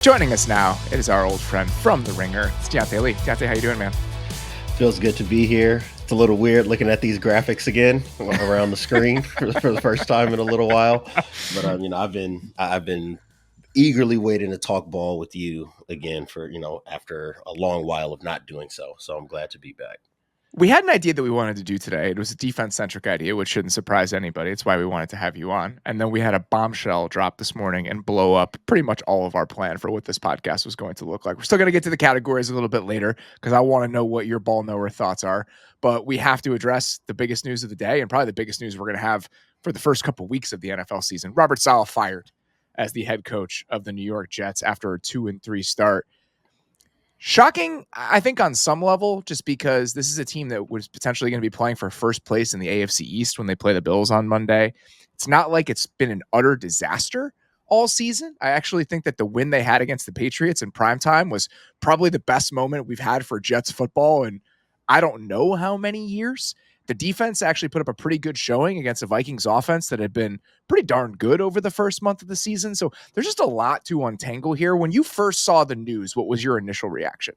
Joining us now is our old friend from The Ringer. It's Diante Lee. Diante, how you doing, man? Feels good to be here. It's a little weird looking at these graphics again around the screen for the first time in a little while. But I've been eagerly waiting to talk ball with you again for after a long while of not doing so. So I'm glad to be back. We had an idea that we wanted to do today. It was a defense-centric idea, which shouldn't surprise anybody. It's why we wanted to have you on. And then we had a bombshell drop this morning and blow up pretty much all of our plan for what this podcast was going to look like. We're still going to get to the categories a little bit later because I want to know what your ball knower thoughts are. But we have to address the biggest news of the day and probably the biggest news we're going to have for the first couple of weeks of the NFL season. Robert Saleh fired as the head coach of the New York Jets after a 2-3 start. Shocking, I think, on some level, just because this is a team that was potentially going to be playing for first place in the AFC East when they play the Bills on Monday. It's not like it's been an utter disaster all season. I actually think that the win they had against the Patriots in primetime was probably the best moment we've had for Jets football in I don't know how many years. The defense actually put up a pretty good showing against a Vikings offense that had been pretty darn good over the first month of the season. So there's just a lot to untangle here. When you first saw the news, what was your initial reaction?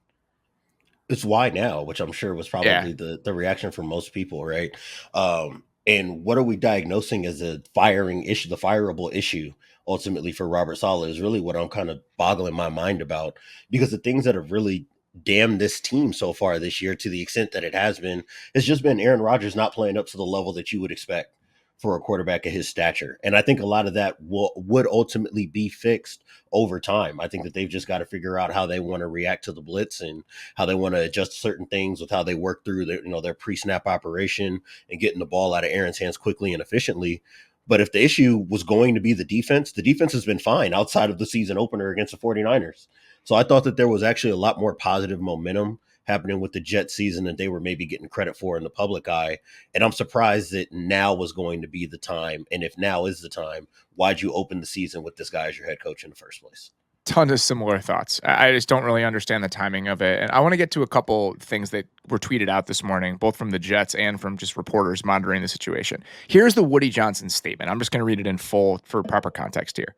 It's why now, which I'm sure was probably the reaction for most people, right? And what are we diagnosing as a firing issue, the fireable issue ultimately for Robert Saleh is really what I'm kind of boggling my mind about, because the things that have really damned this team so far this year, to the extent that it has been, it's just been Aaron Rodgers not playing up to the level that you would expect for a quarterback of his stature. And I think a lot of that would ultimately be fixed over time. I think that they've just got to figure out how they want to react to the blitz and how they want to adjust certain things with how they work through their pre-snap operation and getting the ball out of Aaron's hands quickly and efficiently. But if the issue was going to be the defense has been fine outside of the season opener against the 49ers. So I thought that there was actually a lot more positive momentum happening with the Jets season than they were maybe getting credit for in the public eye. And I'm surprised that now was going to be the time. And if now is the time, why'd you open the season with this guy as your head coach in the first place? Tons of similar thoughts. I just don't really understand the timing of it. And I want to get to a couple things that were tweeted out this morning, both from the Jets and from just reporters monitoring the situation. Here's the Woody Johnson statement. I'm just going to read it in full for proper context here.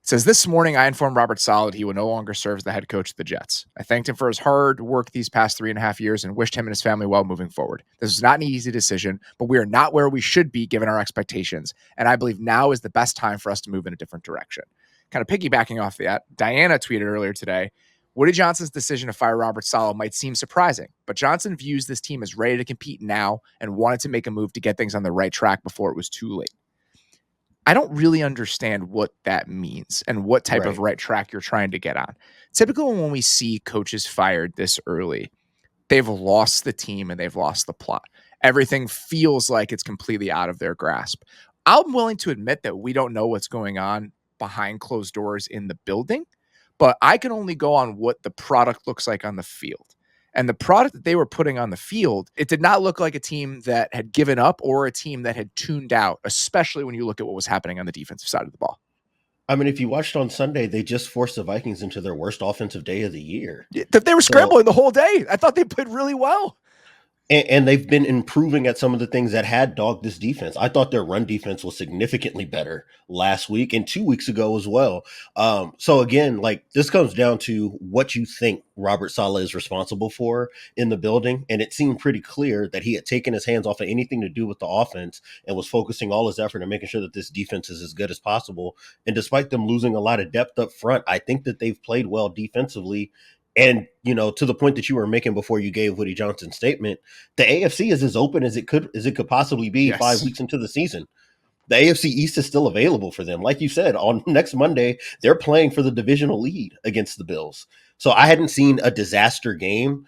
It says, "This morning, I informed Robert Saleh he would no longer serve as the head coach of the Jets. I thanked him for his hard work these past 3.5 years and wished him and his family well moving forward. This was not an easy decision, but we are not where we should be given our expectations, and I believe now is the best time for us to move in a different direction." Kind of piggybacking off that, Diana tweeted earlier today, "Woody Johnson's decision to fire Robert Saleh might seem surprising, but Johnson views this team as ready to compete now and wanted to make a move to get things on the right track before it was too late." I don't really understand what that means and what type of right track you're trying to get on. Typically, when we see coaches fired this early, they've lost the team and they've lost the plot. Everything feels like it's completely out of their grasp. I'm willing to admit that we don't know what's going on behind closed doors in the building, but I can only go on what the product looks like on the field. And the product that they were putting on the field, it did not look like a team that had given up or a team that had tuned out, especially when you look at what was happening on the defensive side of the ball. I mean, if you watched on Sunday, they just forced the Vikings into their worst offensive day of the year. They were scrambling the whole day. I thought they played really well. And they've been improving at some of the things that had dogged this defense. I thought their run defense was significantly better last week and 2 weeks ago as well. So again, like, this comes down to what you think Robert Saleh is responsible for in the building. And it seemed pretty clear that he had taken his hands off of anything to do with the offense and was focusing all his effort on making sure that this defense is as good as possible. And despite them losing a lot of depth up front, I think that they've played well defensively. And, to the point that you were making before you gave Woody Johnson's statement, the AFC is as open as it could possibly be. Yes. 5 weeks into the season. The AFC East is still available for them. Like you said, on next Monday, they're playing for the divisional lead against the Bills. So I hadn't seen a disaster game.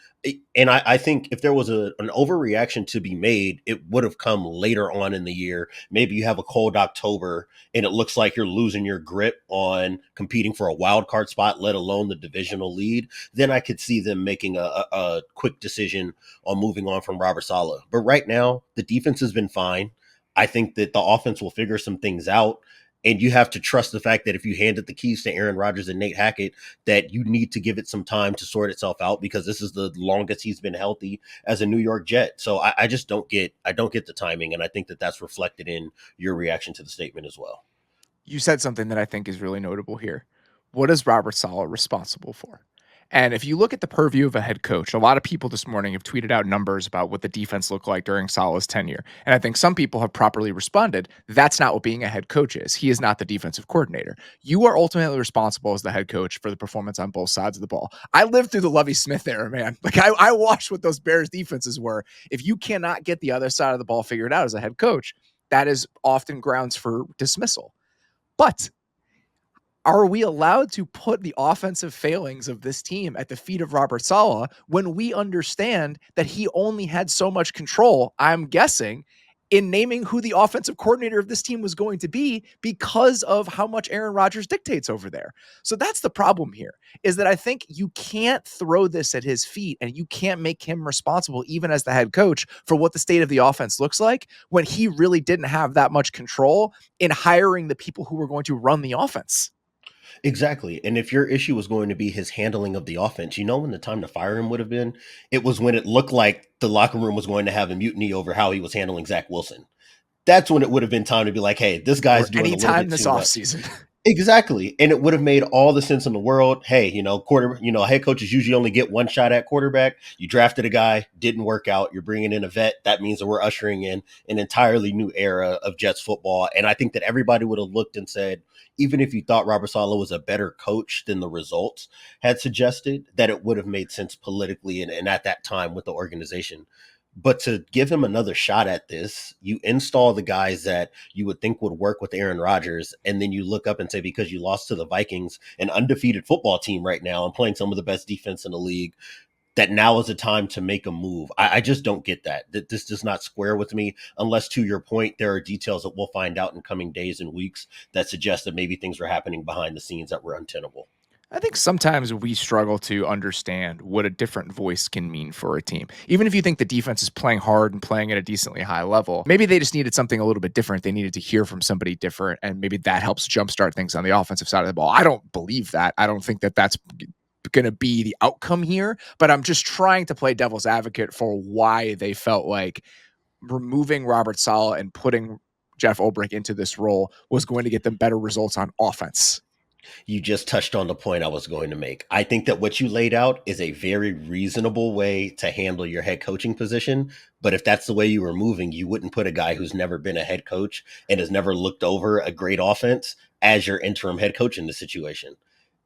And I think if there was an overreaction to be made, it would have come later on in the year. Maybe you have a cold October and it looks like you're losing your grip on competing for a wild card spot, let alone the divisional lead. Then I could see them making a quick decision on moving on from Robert Saleh. But right now, the defense has been fine. I think that the offense will figure some things out. And you have to trust the fact that if you handed the keys to Aaron Rodgers and Nate Hackett, that you need to give it some time to sort itself out, because this is the longest he's been healthy as a New York Jet. So I just don't get the timing. And I think that that's reflected in your reaction to the statement as well. You said something that I think is really notable here. what is Robert Saleh responsible for? And if you look at the purview of a head coach, a lot of people this morning have tweeted out numbers about what the defense looked like during Saleh's tenure. And I think some people have properly responded. That's not what being a head coach is. He is not the defensive coordinator. You are ultimately responsible as the head coach for the performance on both sides of the ball. I lived through the Lovie Smith era, man. Like I watched what those Bears defenses were. If you cannot get the other side of the ball figured out as a head coach, that is often grounds for dismissal. But are we allowed to put the offensive failings of this team at the feet of Robert Saleh when we understand that he only had so much control, I'm guessing, in naming who the offensive coordinator of this team was going to be because of how much Aaron Rodgers dictates over there? So that's the problem here, is that I think you can't throw this at his feet and you can't make him responsible, even as the head coach, for what the state of the offense looks like when he really didn't have that much control in hiring the people who were going to run the offense. Exactly. And if your issue was going to be his handling of the offense, you know when the time to fire him would have been? It was when it looked like the locker room was going to have a mutiny over how he was handling Zach Wilson. That's when it would have been time to be like, hey, this Or guy's doing a little anytime bit this too much. offseason. Exactly. And it would have made all the sense in the world. Hey, head coaches usually only get one shot at quarterback. You drafted a guy, didn't work out. You're bringing in a vet. That means that we're ushering in an entirely new era of Jets football. And I think that everybody would have looked and said, even if you thought Robert Saleh was a better coach than the results had suggested, that it would have made sense politically and at that time with the organization. But to give him another shot at this, you install the guys that you would think would work with Aaron Rodgers, and then you look up and say, because you lost to the Vikings, an undefeated football team right now, and playing some of the best defense in the league, that now is the time to make a move. I just don't get that. That this does not square with me, unless, to your point, there are details that we'll find out in coming days and weeks that suggest that maybe things were happening behind the scenes that were untenable. I think sometimes we struggle to understand what a different voice can mean for a team. Even if you think the defense is playing hard and playing at a decently high level, maybe they just needed something a little bit different. They needed to hear from somebody different, and maybe that helps jumpstart things on the offensive side of the ball. I don't believe that. I don't think that that's going to be the outcome here, but I'm just trying to play devil's advocate for why they felt like removing Robert Saleh and putting Jeff Ulbrich into this role was going to get them better results on offense. You just touched on the point I was going to make. I think that what you laid out is a very reasonable way to handle your head coaching position. But if that's the way you were moving, you wouldn't put a guy who's never been a head coach and has never looked over a great offense as your interim head coach in this situation.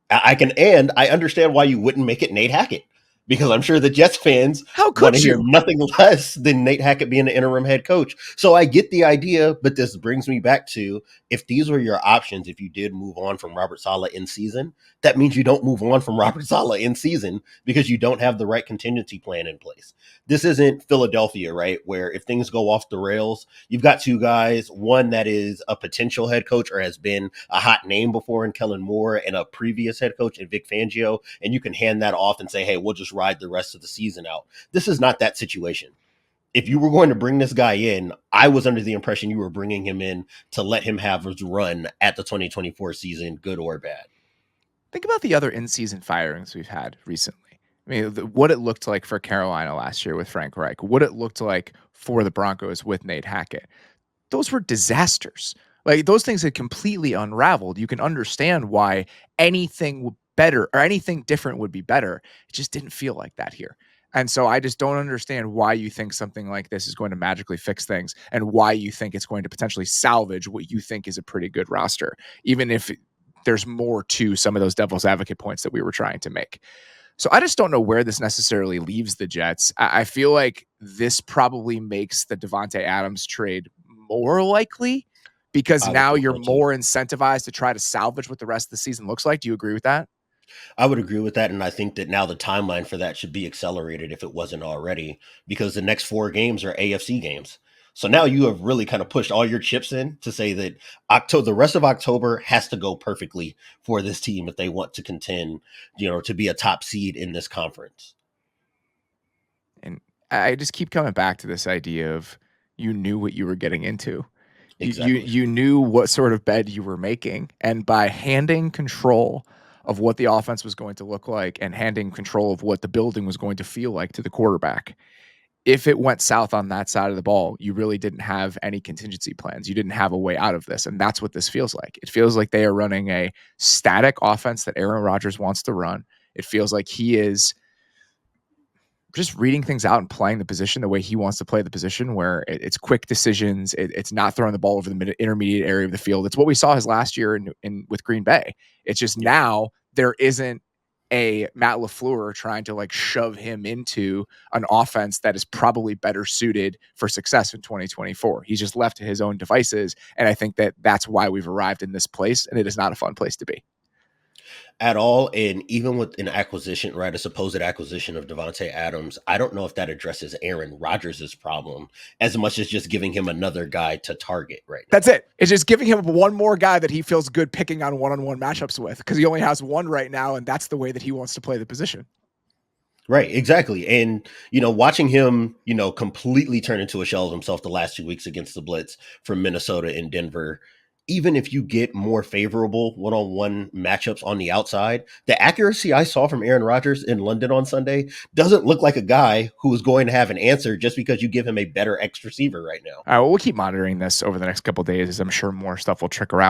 And I understand why you wouldn't make it Nate Hackett, because I'm sure the Jets fans How want to could hear you? nothing less than Nate Hackett being the interim head coach. So I get the idea, but this brings me back to, if these were your options, if you did move on from Robert Saleh in season, that means you don't move on from Robert Saleh in season because you don't have the right contingency plan in place. This isn't Philadelphia, right? Where if things go off the rails, you've got two guys, one that is a potential head coach or has been a hot name before in Kellen Moore, and a previous head coach in Vic Fangio, and you can hand that off and say, hey, we'll just ride the rest of the season out. This is not that situation. If you were going to bring this guy in, I was under the impression you were bringing him in to let him have his run at the 2024 season, good or bad. Think about the other in-season firings we've had recently. I mean, what it looked like for Carolina last year with Frank Reich, what it looked like for the Broncos with Nate Hackett. Those were disasters. Like those things had completely unraveled. You can understand why anything better or anything different would be better. It just didn't feel like that here. And so I just don't understand why you think something like this is going to magically fix things and why you think it's going to potentially salvage what you think is a pretty good roster, even if there's more to some of those devil's advocate points that we were trying to make. So I just don't know where this necessarily leaves the Jets. I feel like this probably makes the Devontae Adams trade more likely because I would now think you're so too. more incentivized to try to salvage what the rest of the season looks like. Do you agree with that? I would agree with that. And I think that now the timeline for that should be accelerated if it wasn't already, because the next 4 games are AFC games. So now you have really kind of pushed all your chips in to say that October, the rest of October has to go perfectly for this team if they want to contend, to be a top seed in this conference. And I just keep coming back to this idea of you knew what you were getting into. Exactly. You knew what sort of bed you were making, and by handing control of what the offense was going to look like and handing control of what the building was going to feel like to the quarterback, if it went south on that side of the ball, you really didn't have any contingency plans. You didn't have a way out of this. And that's what this feels like. It feels like they are running a static offense that Aaron Rodgers wants to run. It feels like he is just reading things out and playing the position the way he wants to play the position, where it's quick decisions. It's not throwing the ball over the intermediate area of the field. It's what we saw his last year in with Green Bay. It's just now there isn't a Matt LaFleur trying to like shove him into an offense that is probably better suited for success in 2024. He's just left to his own devices. And I think that that's why we've arrived in this place. And it is not a fun place to be. At all. And even with an acquisition, right, a supposed acquisition of Devontae Adams, I don't know if that addresses Aaron Rodgers' problem as much as just giving him another guy to target right now. That's it. It's just giving him one more guy that he feels good picking on one-on-one matchups with, because he only has one right now, and that's the way that he wants to play the position. Right, exactly. And, watching him, completely turn into a shell of himself the last 2 weeks against the Blitz from Minnesota and Denver, even if you get more favorable one-on-one matchups on the outside, the accuracy I saw from Aaron Rodgers in London on Sunday doesn't look like a guy who is going to have an answer just because you give him a better X receiver right now. All right, well, we'll keep monitoring this over the next couple of days, as I'm sure more stuff will trickle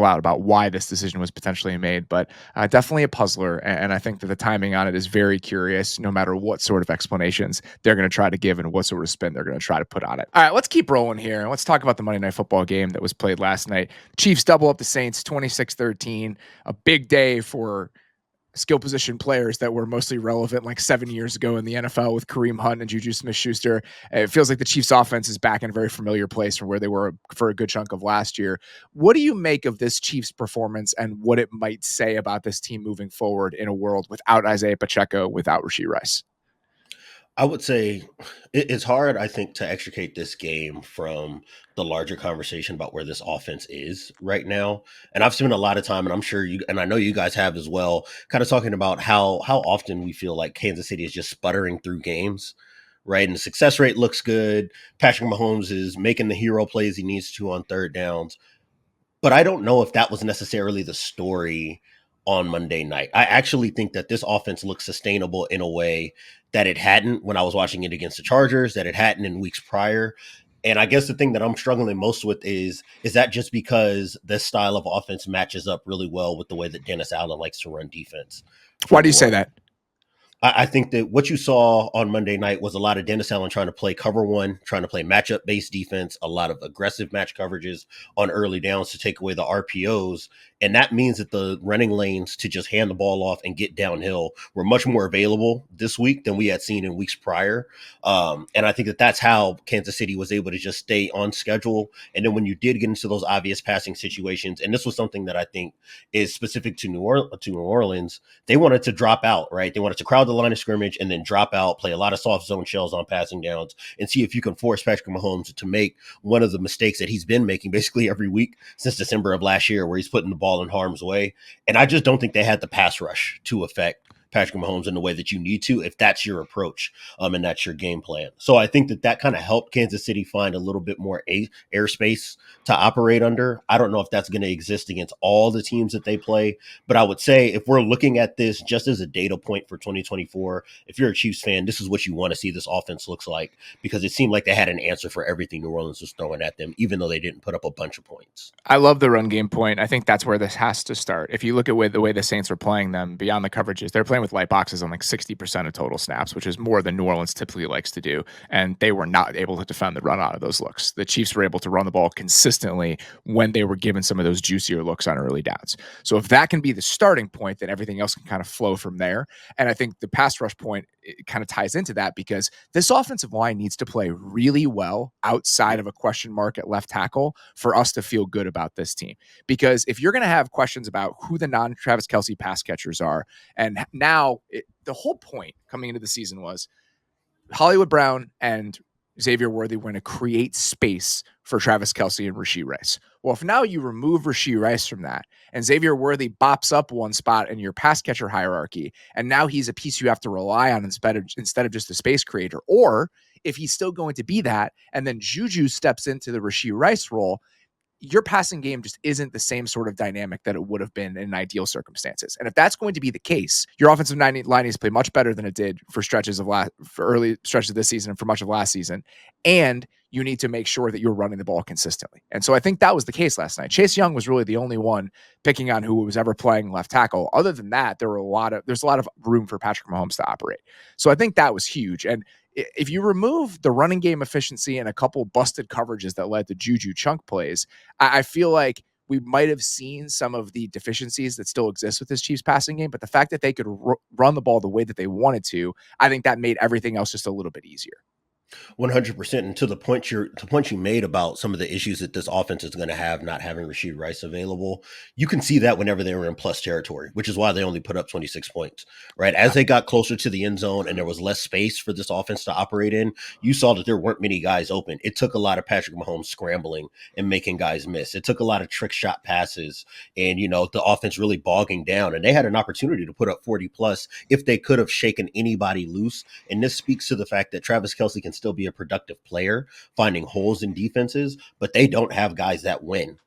out about why this decision was potentially made. But definitely a puzzler, and I think that the timing on it is very curious, no matter what sort of explanations they're going to try to give and what sort of spin they're going to try to put on it. All right, let's keep rolling here, and let's talk about the Monday Night Football game that was played last night. Chiefs double up the Saints 26-13, a big day for skill position players that were mostly relevant like 7 years ago in the NFL with Kareem Hunt and Juju Smith-Schuster. It feels like the Chiefs offense is back in a very familiar place from where they were for a good chunk of last year. What do you make of this Chiefs performance and what it might say about this team moving forward in a world without Isaiah Pacheco, without Rashee Rice? I would say it's hard, I think, to extricate this game from the larger conversation about where this offense is right now. And I've spent a lot of time, and I'm sure you, and I know you guys have as well, kind of talking about how often we feel like Kansas City is just sputtering through games, right? And the success rate looks good. Patrick Mahomes is making the hero plays he needs to on third downs. But I don't know if that was necessarily the story on Monday night. I actually think that this offense looks sustainable in a way that it hadn't when I was watching it against the Chargers, that it hadn't in weeks prior. And I guess the thing that I'm struggling most with is that just because this style of offense matches up really well with the way that Dennis Allen likes to run defense? Why do you say that? I think that what you saw on Monday night was a lot of Dennis Allen trying to play cover one, trying to play matchup based defense, a lot of aggressive match coverages on early downs to take away the RPOs. And that means that the running lanes to just hand the ball off and get downhill were much more available this week than we had seen in weeks prior. And I think that that's how Kansas City was able to just stay on schedule. And then when you did get into those obvious passing situations, and this was something that I think is specific to New Orleans, they wanted to drop out, right? They wanted to crowd the line of scrimmage and then drop out, play a lot of soft zone shells on passing downs, and see if you can force Patrick Mahomes to make one of the mistakes that he's been making basically every week since December of last year, where he's putting the ball in harm's way. And I just don't think they had the pass rush to affect Patrick Mahomes in the way that you need to, if that's your approach, and that's your game plan. So I think that kind of helped Kansas City find a little bit more airspace to operate under. I don't know if that's going to exist against all the teams that they play, but I would say if we're looking at this just as a data point for 2024, if you're a Chiefs fan, this is what you want to see this offense looks like, because it seemed like they had an answer for everything New Orleans was throwing at them, even though they didn't put up a bunch of points. I love the run game point. I think that's where this has to start. If you look at the way the Saints are playing them beyond the coverages, they're playing with light boxes on like 60% of total snaps, which is more than New Orleans typically likes to do. And they were not able to defend the run out of those looks. The Chiefs were able to run the ball consistently when they were given some of those juicier looks on early downs. So if that can be the starting point, then everything else can kind of flow from there. And I think the pass rush point, it kind of ties into that, because this offensive line needs to play really well outside of a question mark at left tackle for us to feel good about this team. Because if you're going to have questions about who the non-Travis Kelce pass catchers are, and now the whole point coming into the season was Hollywood Brown and Xavier Worthy were going to create space for Travis Kelce and Rashee Rice. Well, if now you remove Rashee Rice from that and Xavier Worthy bops up one spot in your pass catcher hierarchy, and now he's a piece you have to rely on instead of just a space creator, or if he's still going to be that, and then Juju steps into the Rashee Rice role, your passing game just isn't the same sort of dynamic that it would have been in ideal circumstances. And if that's going to be the case, your offensive line needs to play much better than it did for early stretches of this season and for much of last season. And you need to make sure that you're running the ball consistently. And so I think that was the case last night. Chase Young was really the only one picking on who was ever playing left tackle. Other than that, there's a lot of room for Patrick Mahomes to operate. So I think that was huge. And if you remove the running game efficiency and a couple busted coverages that led to Juju chunk plays, I feel like we might have seen some of the deficiencies that still exist with this Chiefs passing game. But the fact that they could run the ball the way that they wanted to, I think that made everything else just a little bit easier. 100%. And to the point you made about some of the issues that this offense is going to have not having Rashid Rice available, you can see that whenever they were in plus territory, which is why they only put up 26 points, right? As they got closer to the end zone and there was less space for this offense to operate in, you saw that there weren't many guys open. It took a lot of Patrick Mahomes scrambling and making guys miss. It took a lot of trick shot passes and, the offense really bogging down. And they had an opportunity to put up 40 plus if they could have shaken anybody loose. And this speaks to the fact that Travis Kelce can still be a productive player, finding holes in defenses, but they don't have guys that win.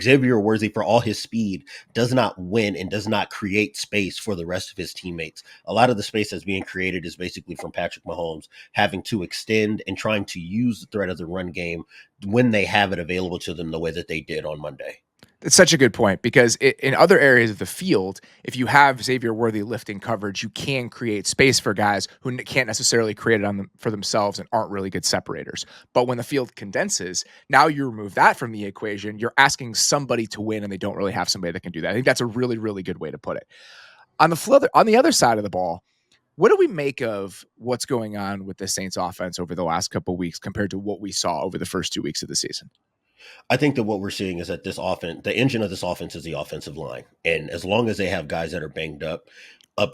Xavier Worthy, for all his speed, does not win and does not create space for the rest of his teammates. A lot of the space that's being created is basically from Patrick Mahomes having to extend and trying to use the threat of the run game when they have it available to them the way that they did on Monday. It's such a good point because in other areas of the field, if you have Xavier Worthy lifting coverage, you can create space for guys who can't necessarily create it for themselves and aren't really good separators. But when the field condenses, now you remove that from the equation. You're asking somebody to win, and they don't really have somebody that can do that. I think that's a really, really good way to put it. On the other side of the ball, what do we make of what's going on with the Saints offense over the last couple of weeks compared to what we saw over the first 2 weeks of the season? I think that what we're seeing is that this offense, the engine of this offense is the offensive line. And as long as they have guys that are banged up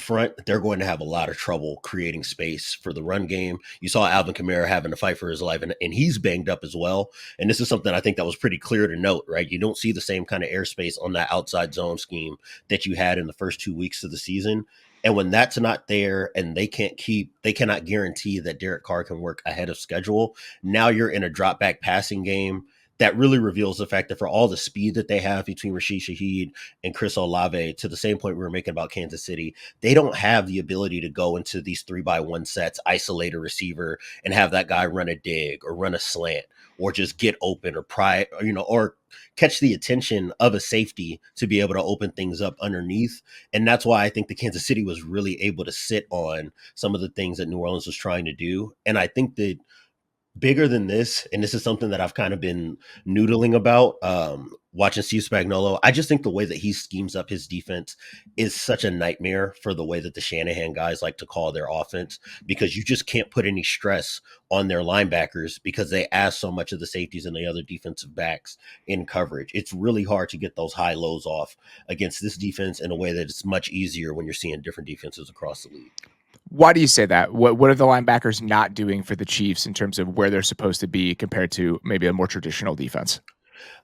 front, they're going to have a lot of trouble creating space for the run game. You saw Alvin Kamara having to fight for his life, and he's banged up as well. And this is something I think that was pretty clear to note, right? You don't see the same kind of airspace on that outside zone scheme that you had in the first 2 weeks of the season. And when that's not there and they cannot guarantee that Derek Carr can work ahead of schedule, now you're in a drop back passing game that really reveals the fact that for all the speed that they have between Rashid Shaheed and Chris Olave, to the same point we were making about Kansas City, they don't have the ability to go into these 3-by-1 sets, isolate a receiver, and have that guy run a dig or run a slant or just get open or or catch the attention of a safety to be able to open things up underneath. And that's why I think the Kansas City was really able to sit on some of the things that New Orleans was trying to do. And I think that bigger than this, and this is something that I've kind of been noodling about, watching Steve Spagnuolo, I just think the way that he schemes up his defense is such a nightmare for the way that the Shanahan guys like to call their offense, because you just can't put any stress on their linebackers because they ask so much of the safeties and the other defensive backs in coverage. It's really hard to get those high lows off against this defense in a way that it's much easier when you're seeing different defenses across the league. Why do you say that? What are the linebackers not doing for the Chiefs in terms of where they're supposed to be compared to maybe a more traditional defense?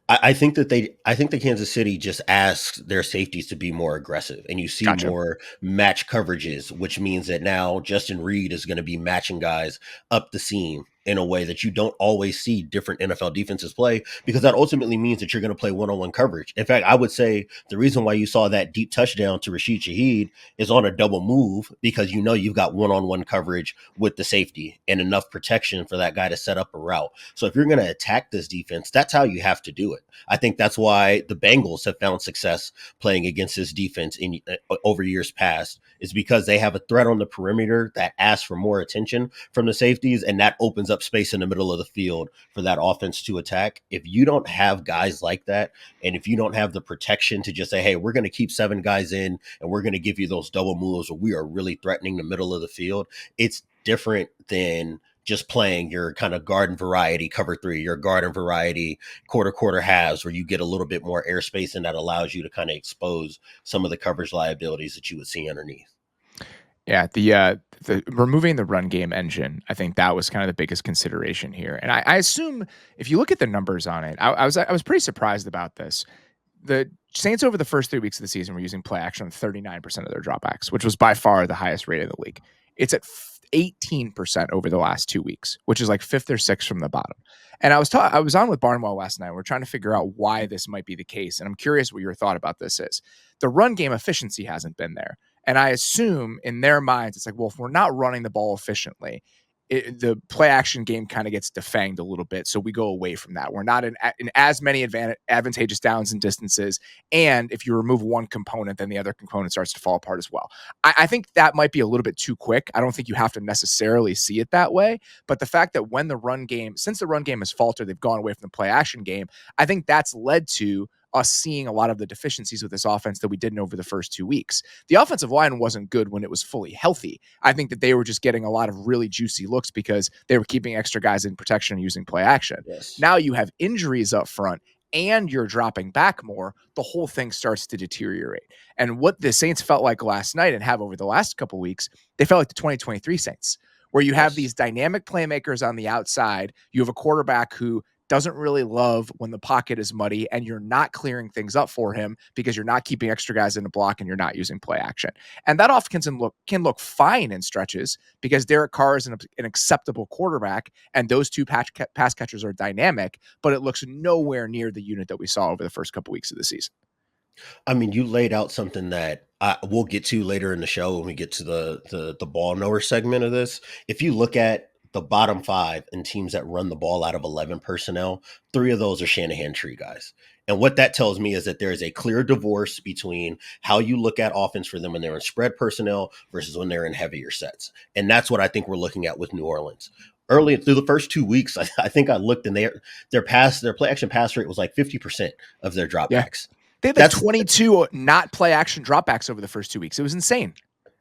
I think the Kansas City just asks their safeties to be more aggressive, and you see Gotcha. more match coverages, which means that now Justin Reed is going to be matching guys up the seam in a way that you don't always see different NFL defenses play, because that ultimately means that you're going to play one-on-one coverage. In fact, I would say the reason why you saw that deep touchdown to Rashid Shaheed is on a double move, because you've got one-on-one coverage with the safety and enough protection for that guy to set up a route. So if you're going to attack this defense, that's how you have to do it. I think that's why the Bengals have found success playing against this defense over years past, is because they have a threat on the perimeter that asks for more attention from the safeties, and that opens up space in the middle of the field for that offense to attack. If you don't have guys like that, and if you don't have the protection to just say, hey, we're going to keep 7 guys in and we're going to give you those double moves where we are really threatening the middle of the field, it's different than just playing your kind of garden variety cover 3, your garden variety quarter halves, where you get a little bit more airspace and that allows you to kind of expose some of the coverage liabilities that you would see underneath. Yeah, the removing the run game engine, I think that was kind of the biggest consideration here. And I assume if you look at the numbers on it, I was pretty surprised about this. The Saints over the first 3 weeks of the season were using play action on 39% of their dropbacks, which was by far the highest rate in the league. It's 18% over the last 2 weeks, which is like 5th or 6th from the bottom. And I was on with Barnwell last night. We're trying to figure out why this might be the case, and I'm curious what your thought about this is. The run game efficiency hasn't been there. And I assume in their minds, it's like, well, if we're not running the ball efficiently, the play action game kind of gets defanged a little bit. So we go away from that. We're not in as many advantageous downs and distances. And if you remove one component, then the other component starts to fall apart as well. I think that might be a little bit too quick. I don't think you have to necessarily see it that way. But the fact that since the run game has faltered, they've gone away from the play action game, I think that's led to us seeing a lot of the deficiencies with this offense that we didn't over the first 2 weeks. The offensive line wasn't good when it was fully healthy. I think that they were just getting a lot of really juicy looks because they were keeping extra guys in protection and using play action. Yes. Now you have injuries up front and you're dropping back more, the whole thing starts to deteriorate. And what the Saints felt like last night and have over the last couple of weeks, they felt like the 2023 Saints, where you have these dynamic playmakers on the outside. You have a quarterback who doesn't really love when the pocket is muddy and you're not clearing things up for him because you're not keeping extra guys in the block and you're not using play action. And that often can look fine in stretches because Derek Carr is an acceptable quarterback and those two pass catchers are dynamic, but it looks nowhere near the unit that we saw over the first couple weeks of the season. I mean, you laid out something that we'll get to later in the show when we get to the ball knower segment of this. If you look at the bottom 5 and teams that run the ball out of 11 personnel, 3 of those are Shanahan tree guys. And what that tells me is that there is a clear divorce between how you look at offense for them when they're in spread personnel versus when they're in heavier sets. And that's what I think we're looking at with New Orleans. Early through the first 2 weeks, I think I looked and their play action pass rate was like 50% of their dropbacks. They had like 22 not play action dropbacks over the first 2 weeks. It was insane.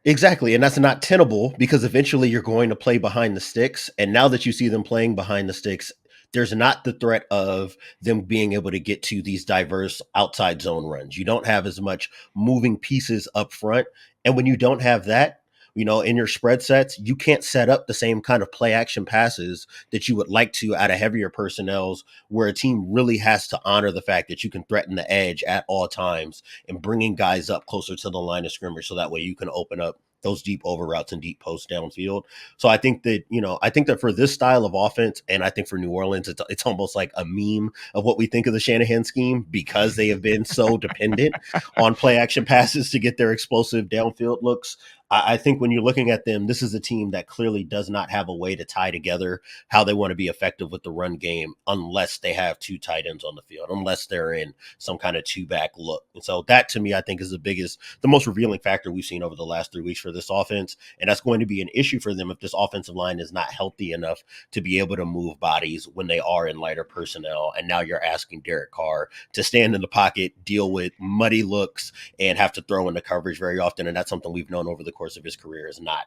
Exactly. And that's not tenable because eventually you're going to play behind the sticks. And now that you see them playing behind the sticks, there's not the threat of them being able to get to these diverse outside zone runs. You don't have as much moving pieces up front. And when you don't have that, in your spread sets, you can't set up the same kind of play action passes that you would like to out of heavier personnels where a team really has to honor the fact that you can threaten the edge at all times and bringing guys up closer to the line of scrimmage so that way you can open up those deep over routes and deep posts downfield. So I think that for this style of offense, and I think for New Orleans, it's almost like a meme of what we think of the Shanahan scheme because they have been so dependent on play action passes to get their explosive downfield looks. I think when you're looking at them, this is a team that clearly does not have a way to tie together how they want to be effective with the run game unless they have 2 tight ends on the field, unless they're in some kind of 2-back look. And so that to me, I think is the most revealing factor we've seen over the last 3 weeks for this offense. And that's going to be an issue for them if this offensive line is not healthy enough to be able to move bodies when they are in lighter personnel. And now you're asking Derek Carr to stand in the pocket, deal with muddy looks, and have to throw in the coverage very often. And that's something we've known over the course of his career is not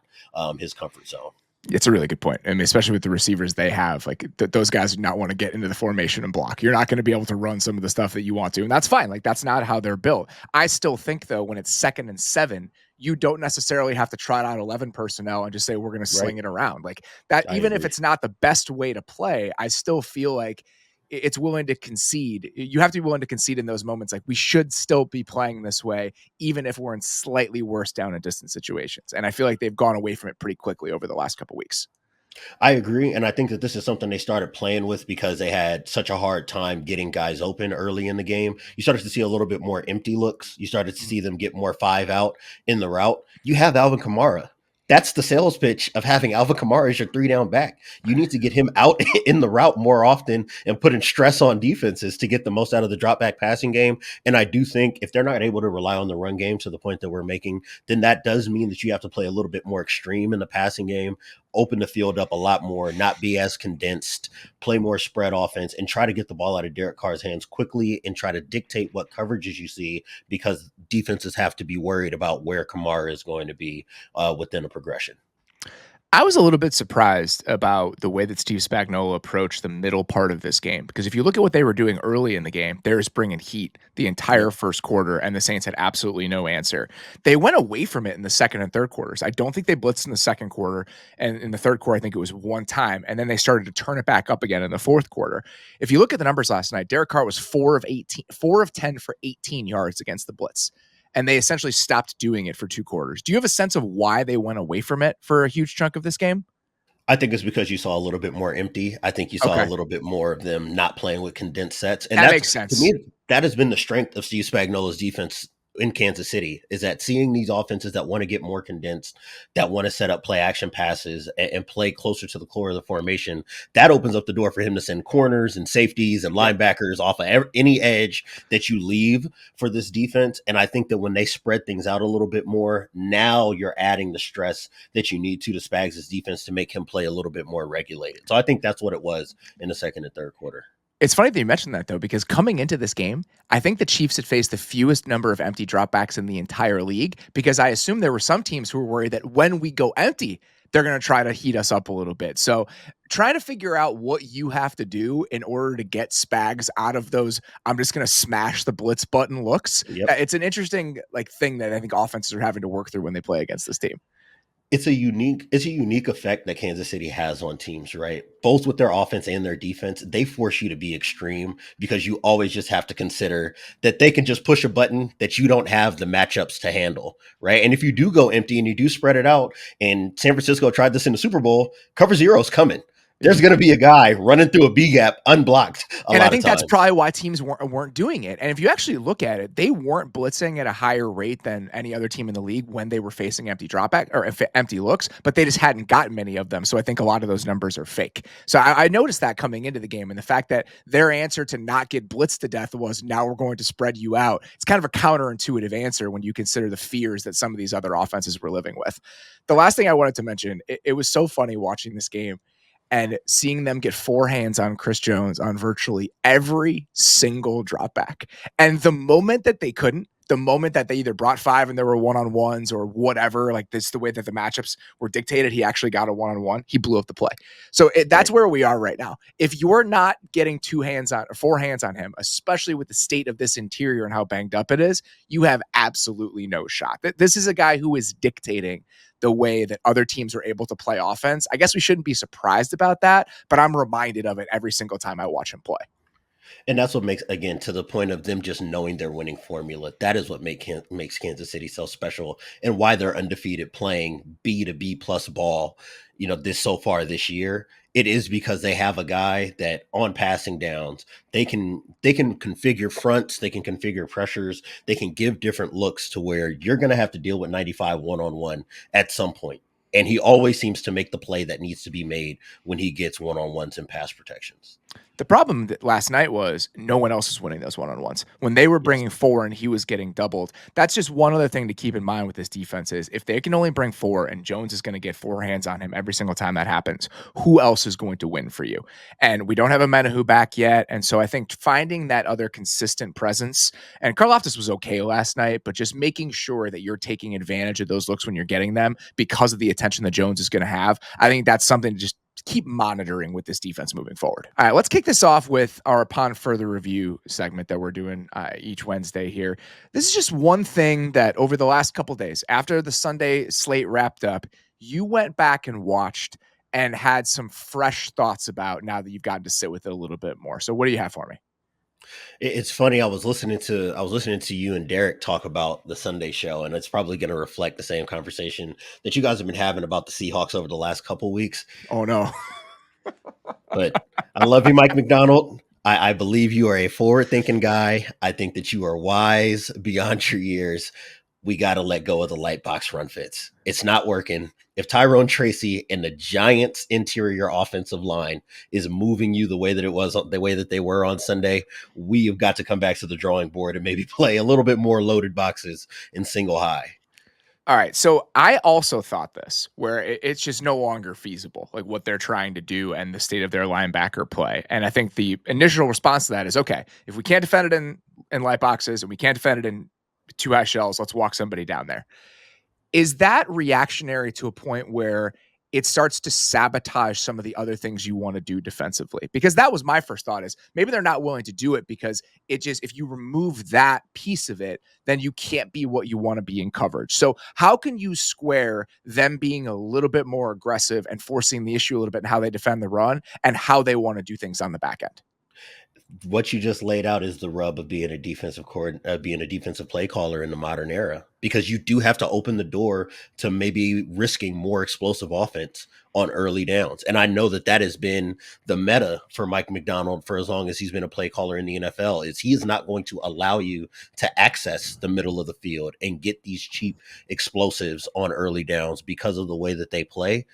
his comfort zone. It's a really good point. I mean, especially with the receivers they have, like those guys do not want to get into the formation and block. You're not going to be able to run some of the stuff that you want to, and that's fine. Like that's not how they're built. I still think though, when it's 2nd and 7, you don't necessarily have to trot out 11 personnel and just say, we're going to sling it around like that. Even if it's not the best way to play, I still feel like it's willing to concede. You have to be willing to concede in those moments. Like we should still be playing this way, even if we're in slightly worse down and distance situations. And I feel like they've gone away from it pretty quickly over the last couple of weeks. I agree. And I think that this is something they started playing with because they had such a hard time getting guys open early in the game. You started to see a little bit more empty looks. You started to see them get more 5 out in the route. You have Alvin Kamara. That's the sales pitch of having Alvin Kamara as your 3-down back. You need to get him out in the route more often and putting stress on defenses to get the most out of the drop back passing game. And I do think if they're not able to rely on the run game to the point that we're making, then that does mean that you have to play a little bit more extreme in the passing game, open the field up a lot more, not be as condensed, play more spread offense, and try to get the ball out of Derek Carr's hands quickly and try to dictate what coverages you see because defenses have to be worried about where Kamara is going to be within a progression. I was a little bit surprised about the way that Steve Spagnuolo approached the middle part of this game, because if you look at what they were doing early in the game, they were just bringing heat the entire first quarter, and the Saints had absolutely no answer. They went away from it in the second and third quarters. I don't think they blitzed in the second quarter, and in the third quarter, I think it was one time, and then they started to turn it back up again in the fourth quarter. If you look at the numbers last night, Derek Carr was 4 of 10 for 18 yards against the blitz. and they essentially stopped doing it for 2 quarters. Do you have a sense of why they went away from it for a huge chunk of this game? I think it's because you saw a little bit more empty. I think you saw a Okay. little bit more of them not playing with condensed sets. And That that's, makes to sense. me, that has been the strength of Steve Spagnuolo's defense in Kansas City, is that seeing these offenses that want to get more condensed, that want to set up play action passes and play closer to the core of the formation, that opens up the door for him to send corners and safeties and Yep. linebackers off of any edge that you leave for this defense. And I think that when they spread things out a little bit more, now you're adding the stress that you need to Spags' defense to make him play a little bit more regulated. So I think that's what it was in the second and third quarter. It's funny that you mentioned that, though, because coming into this game, I think the Chiefs had faced the fewest number of empty dropbacks in the entire league, because I assume there were some teams who were worried that when we go empty, they're going to try to heat us up a little bit. So trying to figure out what you have to do in order to get Spags out of those, I'm just going to smash the blitz button looks. Yep. It's an interesting thing that I think offenses are having to work through when they play against this team. It's a unique effect that Kansas City has on teams, right? Both with their offense and their defense, they force you to be extreme because you always just have to consider that they can just push a button that you don't have the matchups to handle, right? And if you do go empty and you do spread it out, and San Francisco tried this in the Super Bowl, cover zero's coming. There's going to be a guy running through a B gap unblocked And I lot of think that's times. probably why teams weren't doing it. And if you actually look at it, they weren't blitzing at a higher rate than any other team in the league when they were facing empty dropback or empty looks, but they just hadn't gotten many of them. So I think a lot of those numbers are fake. So I noticed that coming into the game, and the fact that their answer to not get blitzed to death was, now we're going to spread you out. It's kind of a counterintuitive answer when you consider the fears that some of these other offenses were living with. The last thing I wanted to mention, it was so funny watching this game and seeing them get 4 hands on Chris Jones on virtually every single drop back. And the moment that they couldn't, the moment that they either brought 5 and there were one-on-ones or whatever, like this, the way that the matchups were dictated, he actually got a one-on-one. He blew up the play. So that's Right. where we are right now. If you're not getting 2 hands on or 4 hands on him, especially with the state of this interior and how banged up it is, you have absolutely no shot. This is a guy who is dictating the way that other teams are able to play offense. I guess we shouldn't be surprised about that, but I'm reminded of it every single time I watch him play. And that's what makes, again, to the point of them just knowing their winning formula. That is what makes Kansas City so special, and why they're undefeated playing B to B plus ball, this so far this year. It is because they have a guy that on passing downs, they can configure fronts, they can configure pressures, they can give different looks to where you're going to have to deal with 95 one-on-one at some point. And he always seems to make the play that needs to be made when he gets one-on-ones and pass protections. The problem last night was no one else was winning those one-on-ones. When they were Yes. bringing 4 and he was getting doubled, that's just one other thing to keep in mind with this defense is if they can only bring 4 and Jones is going to get 4 hands on him every single time that happens, who else is going to win for you? And we don't have a Menahu back yet. And so I think finding that other consistent presence, and Karlaftis was okay last night, but just making sure that you're taking advantage of those looks when you're getting them because of the attention that Jones is going to have, I think that's something to just keep monitoring with this defense moving forward. All right, let's kick this off with our Upon Further Review segment that we're doing each Wednesday here. This is just one thing that over the last couple of days, after the Sunday slate wrapped up, you went back and watched and had some fresh thoughts about now that you've gotten to sit with it a little bit more. So what do you have for me? It's funny. I was listening to you and Derek talk about the Sunday show, and it's probably going to reflect the same conversation that you guys have been having about the Seahawks over the last couple weeks. Oh, no. But I love you, Mike McDonald. I believe you are a forward-thinking guy. I think that you are wise beyond your years. We got to let go of the light box run fits. It's not working. If Tyrone Tracy and the Giants' interior offensive line is moving you the way that they were on Sunday, we have got to come back to the drawing board and maybe play a little bit more loaded boxes in single high. All right. So I also thought this, where it's just no longer feasible, like what they're trying to do and the state of their linebacker play. And I think the initial response to that is, okay, if we can't defend it in light boxes and we can't defend it in 2 high shells, let's walk somebody down there. Is that reactionary to a point where it starts to sabotage some of the other things you want to do defensively? Because that was my first thought, is maybe they're not willing to do it because it just, if you remove that piece of it, then you can't be what you want to be in coverage. So how can you square them being a little bit more aggressive and forcing the issue a little bit in how they defend the run and how they want to do things on the back end? what you just laid out is the rub of being a being a defensive play caller in the modern era, because you do have to open the door to maybe risking more explosive offense on early downs. And I know that that has been the meta for Mike McDonald for as long as he's been a play caller in the NFL, is he is not going to allow you to access the middle of the field and get these cheap explosives on early downs because of the way that they play.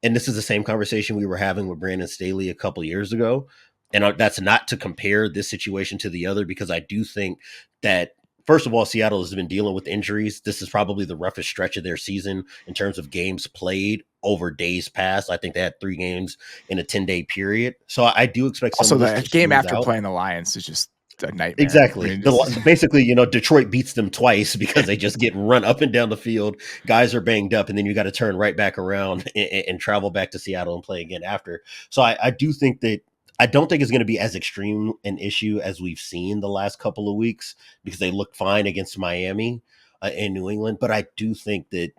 And this is the same conversation we were having with Brandon Staley a couple years ago. And that's not to compare this situation to the other, because I do think that, first of all, Seattle has been dealing with injuries. This is probably the roughest stretch of their season in terms of games played over days past. I think they had 3 games in a 10-day period. So I do expect some Also, of this the to game smooth after out. playing the Lions is just a nightmare. I Exactly. mean, it's, Basically, Detroit beats them twice because they just get run up and down the field. Guys are banged up, and then you got to turn right back around and travel back to Seattle and play again after. So I do think that I don't think it's going to be as extreme an issue as we've seen the last couple of weeks, because they looked fine against Miami and New England. But I do think that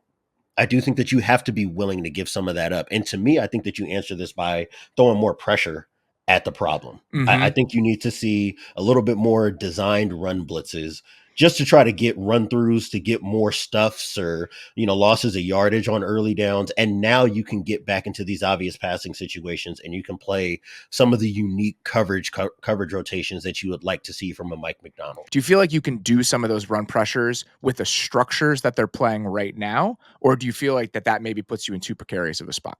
you have to be willing to give some of that up. And to me, I think that you answer this by throwing more pressure at the problem. I mhm. think you need to see a little bit more designed run blitzes just to try to get run throughs, to get more stuffs or, losses of yardage on early downs. And now you can get back into these obvious passing situations, and you can play some of the unique coverage rotations that you would like to see from a Mike McDonald. Do you feel like you can do some of those run pressures with the structures that they're playing right now? Or do you feel like that maybe puts you in too precarious of a spot?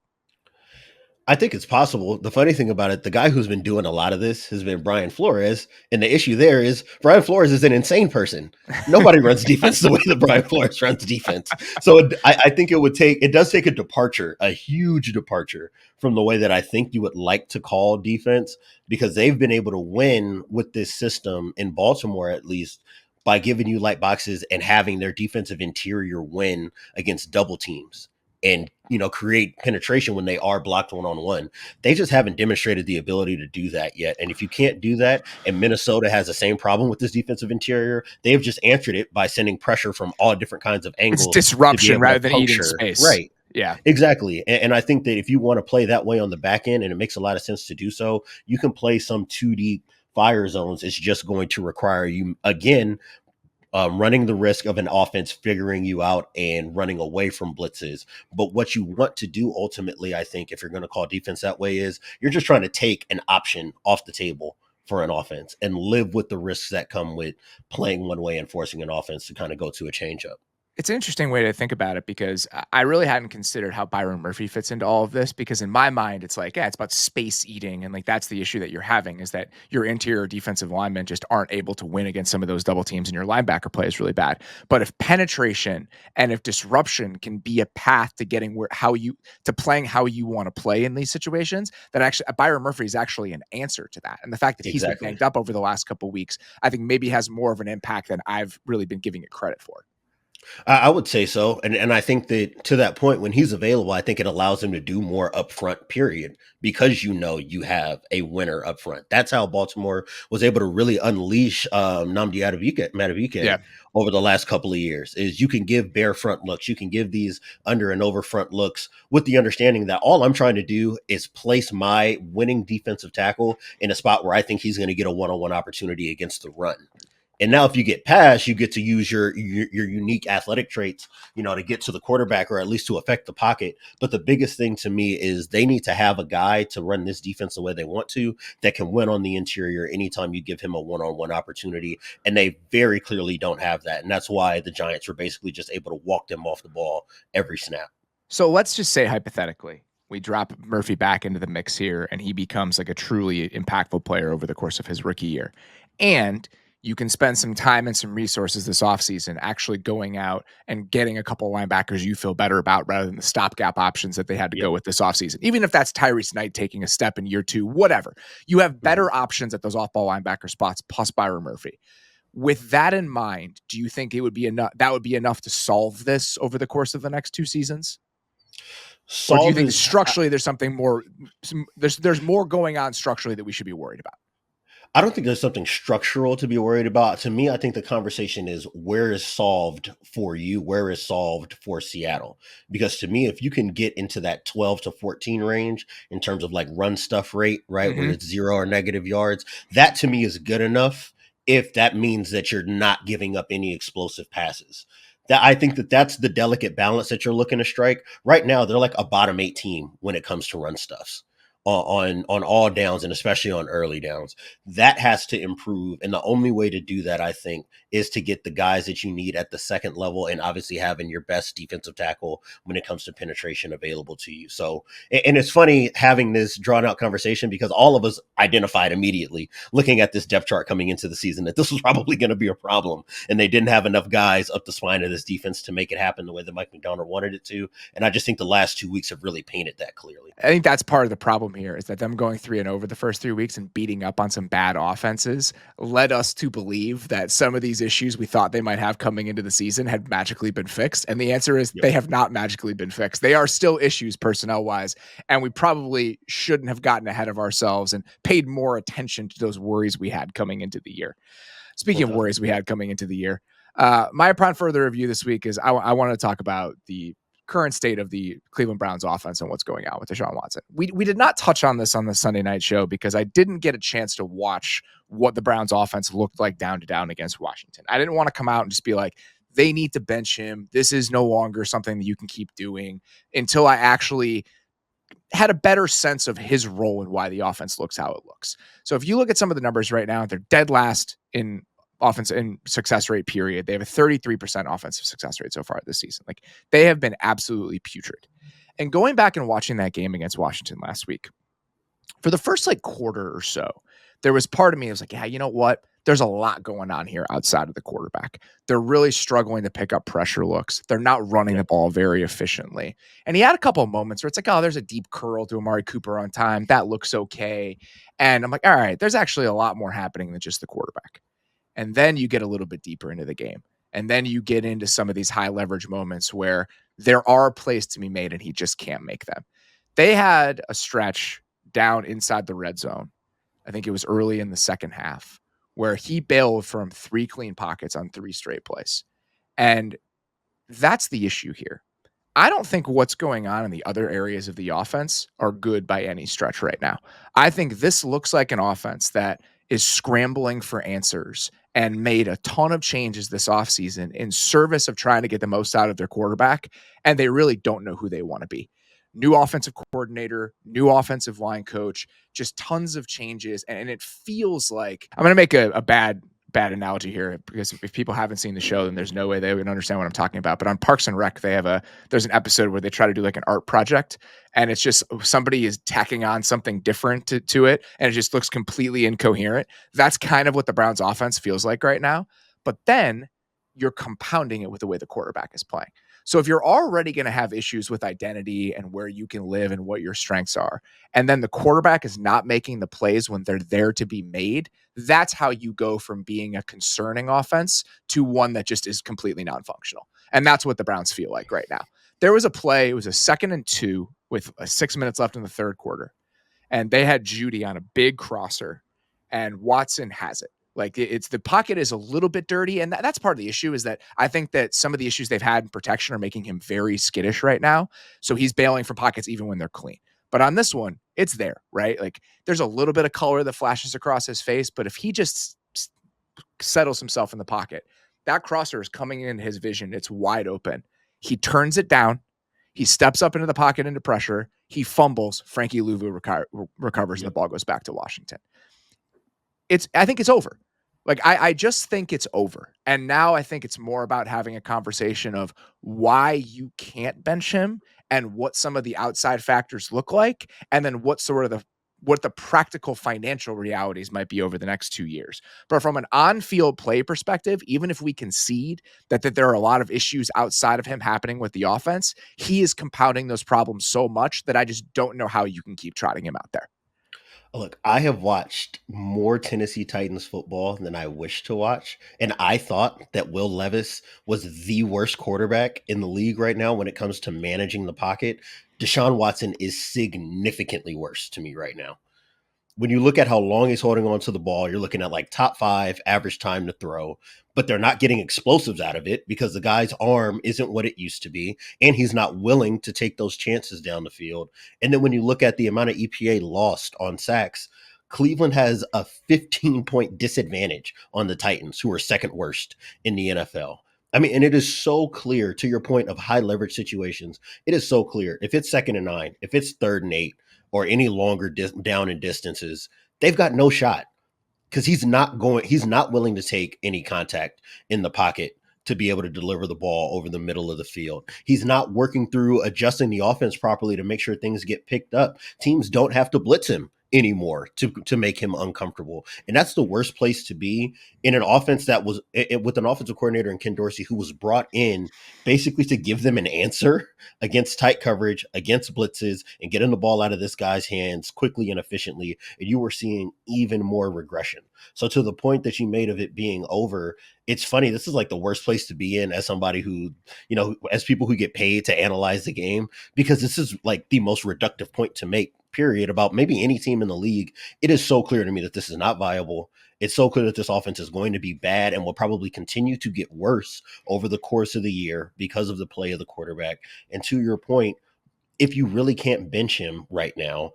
I think it's possible. The funny thing about it, the guy who's been doing a lot of this has been Brian Flores. And the issue there is Brian Flores is an insane person. Nobody runs defense the way that Brian Flores runs defense. So I think it does take a departure, a huge departure from the way that I think you would like to call defense, because they've been able to win with this system in Baltimore, at least, by giving you light boxes and having their defensive interior win against double teams and create penetration when they are blocked one-on-one. They just haven't demonstrated the ability to do that yet. And if you can't do that, and Minnesota has the same problem with this defensive interior, they've just answered it by sending pressure from all different kinds of It's angles to be disruption able to rather than eating puncture. space. Right. Yeah. Exactly. And I think that if you want to play that way on the back end, and it makes a lot of sense to do so, you can play some 2 deep fire zones. It's just going to require you, again, running the risk of an offense figuring you out and running away from blitzes. But what you want to do ultimately, I think, if you're going to call defense that way, is you're just trying to take an option off the table for an offense and live with the risks that come with playing one way and forcing an offense to kind of go to a changeup. It's an interesting way to think about it, because I really hadn't considered how Byron Murphy fits into all of this, because in my mind, it's like, yeah, it's about space eating. And like, that's the issue that you're having, is that your interior defensive linemen just aren't able to win against some of those double teams, and your linebacker play is really bad. But if penetration and if disruption can be a path to getting playing how you want to play in these situations, that actually Byron Murphy is actually an answer to that. And the fact that he's been Exactly. banged up over the last couple of weeks, I think maybe has more of an impact than I've really been giving it credit for. I would say so. And I think that to that point, when he's available, I think it allows him to do more upfront, period, because you have a winner up front. That's how Baltimore was able to really unleash Nnamdi Yeah. Madubuike over the last couple of years. Is you can give bare front looks, you can give these under and over front looks, with the understanding that all I'm trying to do is place my winning defensive tackle in a spot where I think he's going to get a one-on-one opportunity against the run. And now, if you get past, you get to use your unique athletic traits, to get to the quarterback, or at least to affect the pocket. But the biggest thing to me is they need to have a guy to run this defense the way they want to, that can win on the interior anytime you give him a one-on-one opportunity. And they very clearly don't have that. And that's why the Giants were basically just able to walk them off the ball every snap. So let's just say, hypothetically, we drop Murphy back into the mix here and he becomes like a truly impactful player over the course of his rookie year. And you can spend some time and some resources this offseason actually going out and getting a couple linebackers you feel better about, rather than the stopgap options that they had to go Yep. with this offseason. Even if that's Tyrese Knight taking a step in year 2, whatever. You have Mhm. better options at those off-ball linebacker spots, plus Byron Murphy. With that in mind, do you think it would be enough to solve this over the course of the next 2 seasons? Or do you Solve think is structurally there's something more, there's more going on structurally that we should be worried about? I don't think there's something structural to be worried about. To me, I think the conversation is where is solved for you, where is solved for Seattle. Because to me, if you can get into that 12 to 14 range in terms of like run stuff rate, right, where Hmm. it's 0 or negative yards, that to me is good enough if that means that you're not giving up any explosive passes. That I think that that's the delicate balance that you're looking to strike. Right now, they're like a bottom 8 team when it comes to run stuffs on all downs and especially on early downs. That has to improve, and the only way to do that, I think, is to get the guys that you need at the second level, and obviously having your best defensive tackle when it comes to penetration available to you. So, and it's funny having this drawn out conversation because all of us identified immediately looking at this depth chart coming into the season that this was probably going to be a problem, and they didn't have enough guys up the spine of this defense to make it happen the way that Mike McDonald wanted it to. And I just think the last 2 weeks have really painted that clearly. I think that's part of the problem here is that them going 3-0 the first 3 weeks and beating up on some bad offenses led us to believe that some of these issues we thought they might have coming into the season had magically been fixed. And the answer is Yep. they have not magically been fixed. They are still issues personnel wise. And we probably shouldn't have gotten ahead of ourselves and paid more attention to those worries we had coming into the year. Speaking of Okay. worries we had coming into the year, my upon further review this week is I want to talk about the current state of the Cleveland Browns offense and what's going on with Deshaun Watson. We did not touch on this on the Sunday night show because I didn't get a chance to watch what the Browns offense looked like down to down against Washington. I didn't want to come out and just be like, they need to bench him. This is no longer something that you can keep doing until I actually had a better sense of his role and why the offense looks how it looks. So if you look at some of the numbers right now, they're dead last in offense in success rate period. They have a 33% offensive success rate so far this season. Like they have been absolutely putrid. And going back and watching that game against Washington last week, for the first like quarter or so, there was part of me that was like, yeah, you know what? There's a lot going on here outside of the quarterback. They're really struggling to pick up pressure looks. They're not running the Yep. ball very efficiently. And he had a couple of moments where it's like, oh, there's a deep curl to Amari Cooper on time. That looks okay. And I'm like, all right, there's actually a lot more happening than just the quarterback. And then you get a little bit deeper into the game. And then you get into some of these high leverage moments where there are plays to be made and he just can't make them. They had a stretch down inside the red zone. I think it was early in the second half where he bailed from 3 clean pockets on 3 straight plays. And that's the issue here. I don't think what's going on in the other areas of the offense are good by any stretch right now. I think this looks like an offense that is scrambling for answers and made a ton of changes this offseason in service of trying to get the most out of their quarterback, and they really don't know who they want to be. New offensive coordinator, new offensive line coach, just tons of changes. And it feels like I'm going to make a bad analogy here because if people haven't seen the show, then there's no way they would understand what I'm talking about. But on Parks and Rec, there's an episode where they try to do like an art project, and it's just somebody is tacking on something different to it, and it just looks completely incoherent. That's kind of what the Browns offense feels like right now. But then you're compounding it with the way the quarterback is playing. So if you're already going to have issues with identity and where you can live and what your strengths are, and then the quarterback is not making the plays when they're there to be made, that's how you go from being a concerning offense to one that just is completely non-functional. And that's what the Browns feel like right now. There was a play, it was a 2nd and 2 with 6 minutes left in the third quarter. And they had Judy on a big crosser, and Watson has it. Like it's the pocket is a little bit dirty, and that's part of the issue. Is that I think that some of the issues they've had in protection are making him very skittish right now. So he's bailing for pockets even when they're clean. But on this one, it's there, right? Like there's a little bit of color that flashes across his face, but if he just settles himself in the pocket, that crosser is coming in his vision. It's wide open. He turns it down. He steps up into the pocket into pressure. He fumbles. Frankie Louvu recovers, and the Yep. ball goes back to Washington. I think it's over. Like I just think it's over. And now I think it's more about having a conversation of why you can't bench him and what some of the outside factors look like, and then what the practical financial realities might be over the next 2 years. But from an on-field play perspective, even if we concede that there are a lot of issues outside of him happening with the offense, he is compounding those problems so much that I just don't know how you can keep trotting him out there. Look, I have watched more Tennessee Titans football than I wish to watch, and I thought that Will Levis was the worst quarterback in the league right now when it comes to managing the pocket. Deshaun Watson is significantly worse to me right now. when you look at how long he's holding on to the ball, you're looking at like top 5 average time to throw, but they're not getting explosives out of it because the guy's arm isn't what it used to be, and he's not willing to take those chances down the field. And then when you look at the amount of EPA lost on sacks, Cleveland has a 15-point disadvantage on the Titans, who are second worst in the NFL. I mean, and it is so clear, to your point of high leverage situations, it is so clear. If it's 2nd and 9, if it's 3rd and 8, or any longer down in distances, they've got no shot because he's not willing to take any contact in the pocket to be able to deliver the ball over the middle of the field. He's not working through adjusting the offense properly to make sure things get picked up. Teams don't have to blitz him anymore to make him uncomfortable. And that's the worst place to be in an offense that was with an offensive coordinator in Ken Dorsey, who was brought in basically to give them an answer against tight coverage, against blitzes, and getting the ball out of this guy's hands quickly and efficiently. And you were seeing even more regression. So to the point that you made of it being over, it's funny. This is like the worst place to be in as somebody who, as people who get paid to analyze the game, because this is like the most reductive point to make, period, about maybe any team in the league. It is so clear to me that this is not viable. It's so clear that this offense is going to be bad and will probably continue to get worse over the course of the year because of the play of the quarterback. And to your point, if you really can't bench him right now,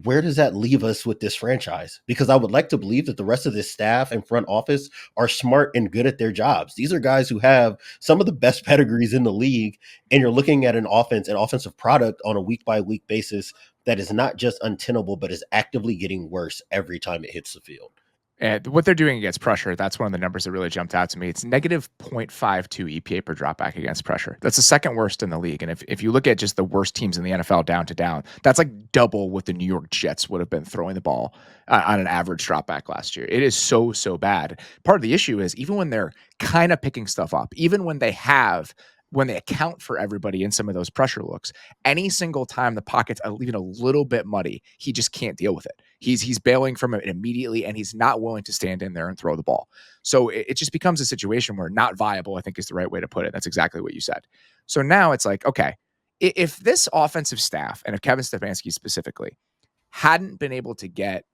where does that leave us with this franchise? Because I would like to believe that the rest of this staff and front office are smart and good at their jobs. These are guys who have some of the best pedigrees in the league, and you're looking at an offensive product on a week by week basis that is not just untenable, but is actively getting worse every time it hits the field. And what they're doing against pressure, that's one of the numbers that really jumped out to me. It's negative 0.52 EPA per dropback against pressure. That's the second worst in the league. And if you look at just the worst teams in the NFL down to down, that's like double what the New York Jets would have been throwing the ball on an average dropback last year. It is so, so bad. Part of the issue is even when they're kind of picking stuff up, even when they account for everybody in some of those pressure looks, any single time the pocket's even a little bit muddy, he just can't deal with it. He's bailing from it immediately, and he's not willing to stand in there and throw the ball. So it just becomes a situation where not viable, I think, is the right way to put it. That's exactly what you said. So now it's like, okay, if this offensive staff, and if Kevin Stefanski specifically, hadn't been able to get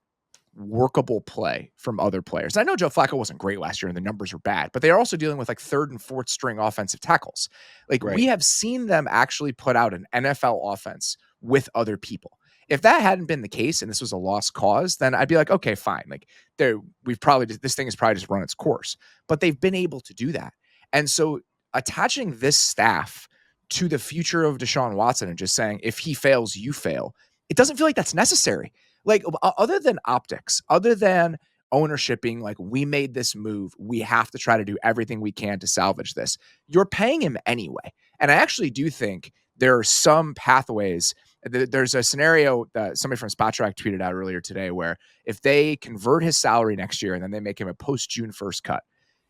workable play from other players. I know Joe Flacco wasn't great last year and the numbers are bad, but they are also dealing with like 3rd and 4th string offensive tackles. Like Right. we have seen them actually put out an NFL offense with other people. If that hadn't been the case and this was a lost cause, then I'd be like, okay, fine. Like this thing has probably just run its course, but they've been able to do that. And so attaching this staff to the future of Deshaun Watson and just saying, if he fails, you fail, it doesn't feel like that's necessary. Like other than optics, other than ownership being like, we made this move, we have to try to do everything we can to salvage this. You're paying him anyway. And I actually do think there are some pathways. There's a scenario that somebody from Spotrac tweeted out earlier today where if they convert his salary next year and then they make him a post June 1st cut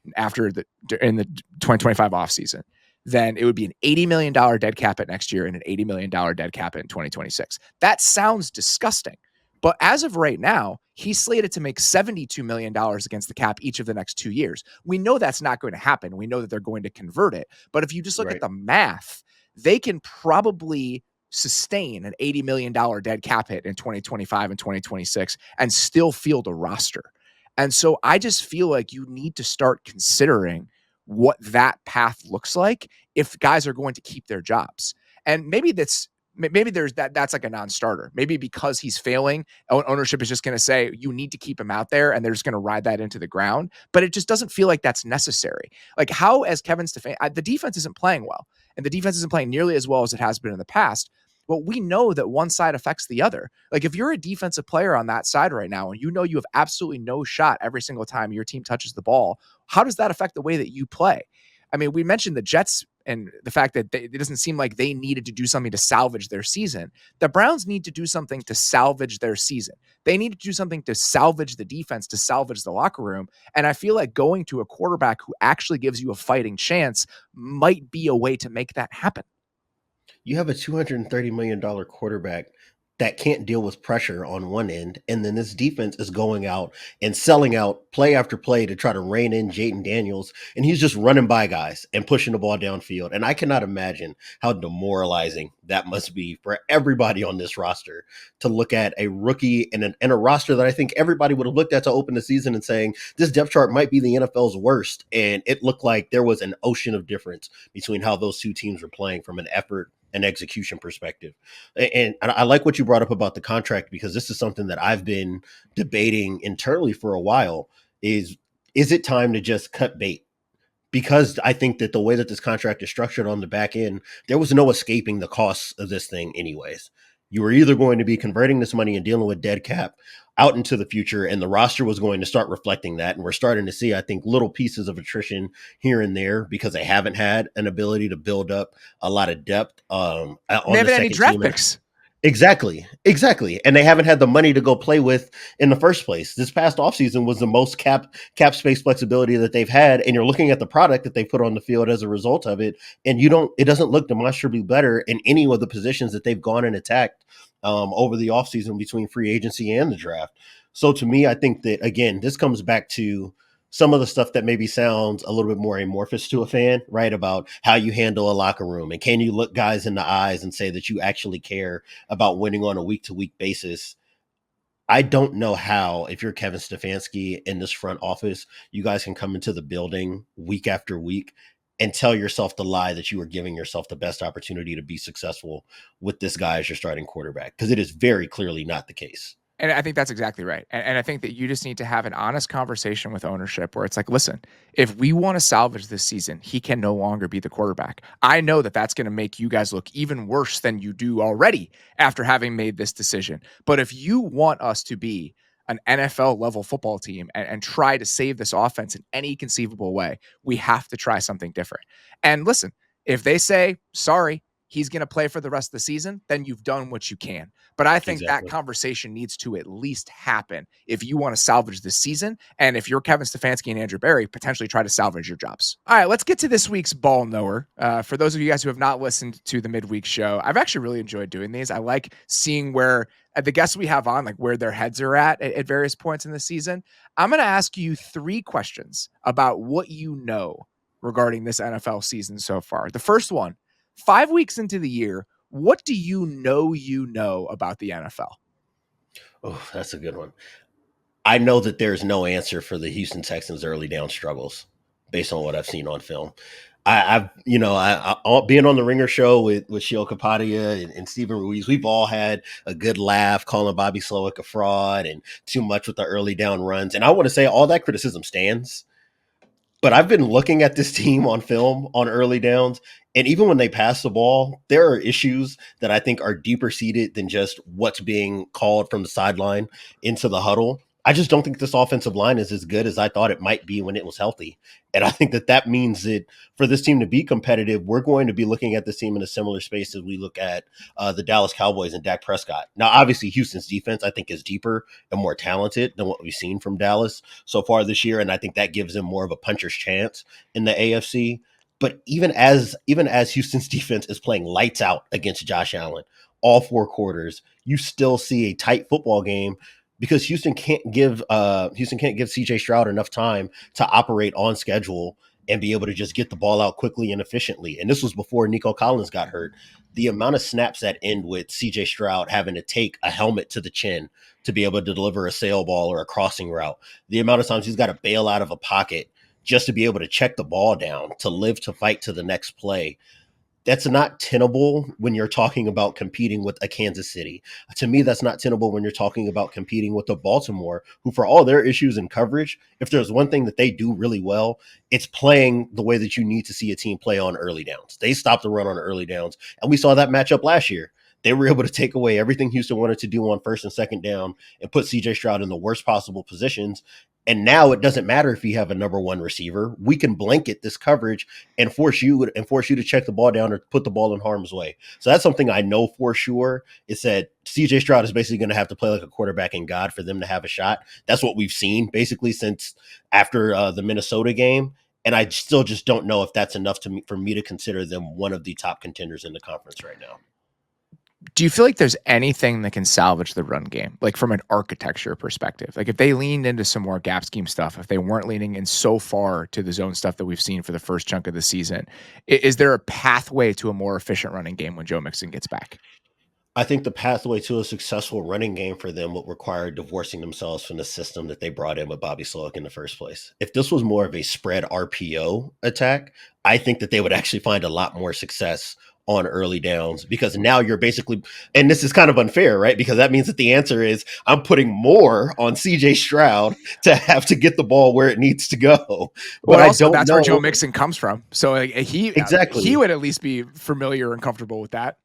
in the 2025 offseason, then it would be an $80 million dead cap at next year and an $80 million dead cap in 2026. That sounds disgusting. But as of right now, he's slated to make $72 million against the cap each of the next 2 years. We know that's not going to happen. We know that they're going to convert it. But if you just look at the math, they can probably sustain an $80 million dead cap hit in 2025 and 2026 and still field a roster. And so I just feel like you need to start considering what that path looks like if guys are going to keep their jobs. And maybe there's that's like a non-starter. Maybe because he's failing, ownership is just going to say you need to keep him out there, and they're just going to ride that into the ground. But it just doesn't feel like that's necessary. Like how, as Kevin Stefanski, the defense isn't playing well, and the defense isn't playing nearly as well as it has been in the past. Well, we know that one side affects the other. Like if you're a defensive player on that side right now, and you know you have absolutely no shot every single time your team touches the ball, how does that affect the way that you play? I mean, we mentioned the Jets and the fact that it doesn't seem like they needed to do something to salvage their season. The Browns need to do something to salvage their season. They need to do something to salvage the defense, to salvage the locker room. And I feel like going to a quarterback who actually gives you a fighting chance might be a way to make that happen. You have a $230 million quarterback that can't deal with pressure on one end, and then this defense is going out and selling out play after play to try to rein in Jaden Daniels, and he's just running by guys and pushing the ball downfield. And I cannot imagine how demoralizing that must be for everybody on this roster to look at a rookie and a roster that I think everybody would have looked at to open the season and saying this depth chart might be the NFL's worst. And it looked like there was an ocean of difference between how those two teams were playing from an effort and execution perspective. And I like what you brought up about the contract, because this is something that I've been debating internally for a while. Is it time to just cut bait? Because I think that the way that this contract is structured on the back end, there was no escaping the costs of this thing anyways. You were either going to be converting this money and dealing with dead cap out into the future, and the roster was going to start reflecting that. And we're starting to see, I think, little pieces of attrition here and there because they haven't had an ability to build up a lot of depth on They the haven't had any second draft team. picks. Exactly. And they haven't had the money to go play with in the first place. This past offseason was the most cap space flexibility that they've had. And you're looking at the product that they put on the field as a result of it. And it doesn't look demonstrably better in any of the positions that they've gone and attacked over the offseason between free agency and the draft. So to me, I think that, again, this comes back to some of the stuff that maybe sounds a little bit more amorphous to a fan, right? About how you handle a locker room, and can you look guys in the eyes and say that you actually care about winning on a week to week basis. I don't know how, if you're Kevin Stefanski in this front office, you guys can come into the building week after week and tell yourself the lie that you are giving yourself the best opportunity to be successful with this guy as your starting quarterback, because it is very clearly not the case. And I think that's exactly right. And I think that you just need to have an honest conversation with ownership where it's like, listen, if we want to salvage this season, he can no longer be the quarterback. I know that that's going to make you guys look even worse than you do already after having made this decision. But if you want us to be an NFL level football team and try to save this offense in any conceivable way, we have to try something different. And listen, if they say, sorry, he's going to play for the rest of the season, then you've done what you can. But I think that Exactly. conversation needs to at least happen if you want to salvage this season. And if you're Kevin Stefanski and Andrew Berry, potentially try to salvage your jobs. All right, let's get to this week's ball knower. For those of you guys who have not listened to the midweek show, I've actually really enjoyed doing these. I like seeing where the guests we have on, like where their heads are at various points in the season. I'm going to ask you 3 questions about what you know regarding this NFL season so far. The first one, 5 weeks into the year, what do you know about the NFL? Oh, that's a good one. I know that there's no answer for the Houston Texans' early down struggles based on what I've seen on film. Being on the Ringer show with Shio Kapadia and Stephen Ruiz, we've all had a good laugh calling Bobby Slowick a fraud and too much with the early down runs. And I want to say all that criticism stands. But I've been looking at this team on film on early downs, and even when they pass the ball, there are issues that I think are deeper seated than just what's being called from the sideline into the huddle. I just don't think this offensive line is as good as I thought it might be when it was healthy. And I think that means that for this team to be competitive, we're going to be looking at this team in a similar space as we look at the Dallas Cowboys and Dak Prescott. Now, obviously, Houston's defense, I think, is deeper and more talented than what we've seen from Dallas so far this year, and I think that gives them more of a puncher's chance in the AFC. But even as Houston's defense is playing lights out against Josh Allen, all 4 quarters, you still see a tight football game because Houston can't give CJ Stroud enough time to operate on schedule and be able to just get the ball out quickly and efficiently. And this was before Nico Collins got hurt. The amount of snaps that end with CJ Stroud having to take a helmet to the chin to be able to deliver a sail ball or a crossing route, the amount of times he's got to bail out of a pocket just to be able to check the ball down, to live to fight to the next play. That's not tenable when you're talking about competing with a Kansas City. To me, that's not tenable when you're talking about competing with a Baltimore, who, for all their issues in coverage, if there's one thing that they do really well, it's playing the way that you need to see a team play on early downs. They stopped the run on early downs, and we saw that matchup last year. They were able to take away everything Houston wanted to do on first and second down and put CJ Stroud in the worst possible positions. And now it doesn't matter if you have a number 1 receiver. We can blanket this coverage and force you to check the ball down or put the ball in harm's way. So that's something I know for sure, is that CJ Stroud is basically going to have to play like a quarterback in God for them to have a shot. That's what we've seen basically since after the Minnesota game. And I still just don't know if that's enough for me to consider them one of the top contenders in the conference right now. Do you feel like there's anything that can salvage the run game, like from an architecture perspective? Like if they leaned into some more gap scheme stuff, if they weren't leaning in so far to the zone stuff that we've seen for the first chunk of the season, is there a pathway to a more efficient running game when Joe Mixon gets back? I think the pathway to a successful running game for them would require divorcing themselves from the system that they brought in with Bobby Slowick in the first place. If this was more of a spread RPO attack, I think that they would actually find a lot more success on early downs because now you're basically, and this is kind of unfair, right? Because that means that the answer is I'm putting more on CJ Stroud to have to get the ball where it needs to go. Well, But I also don't that's where Joe know Mixon comes from. So like, he exactly. would at least be familiar and comfortable with that.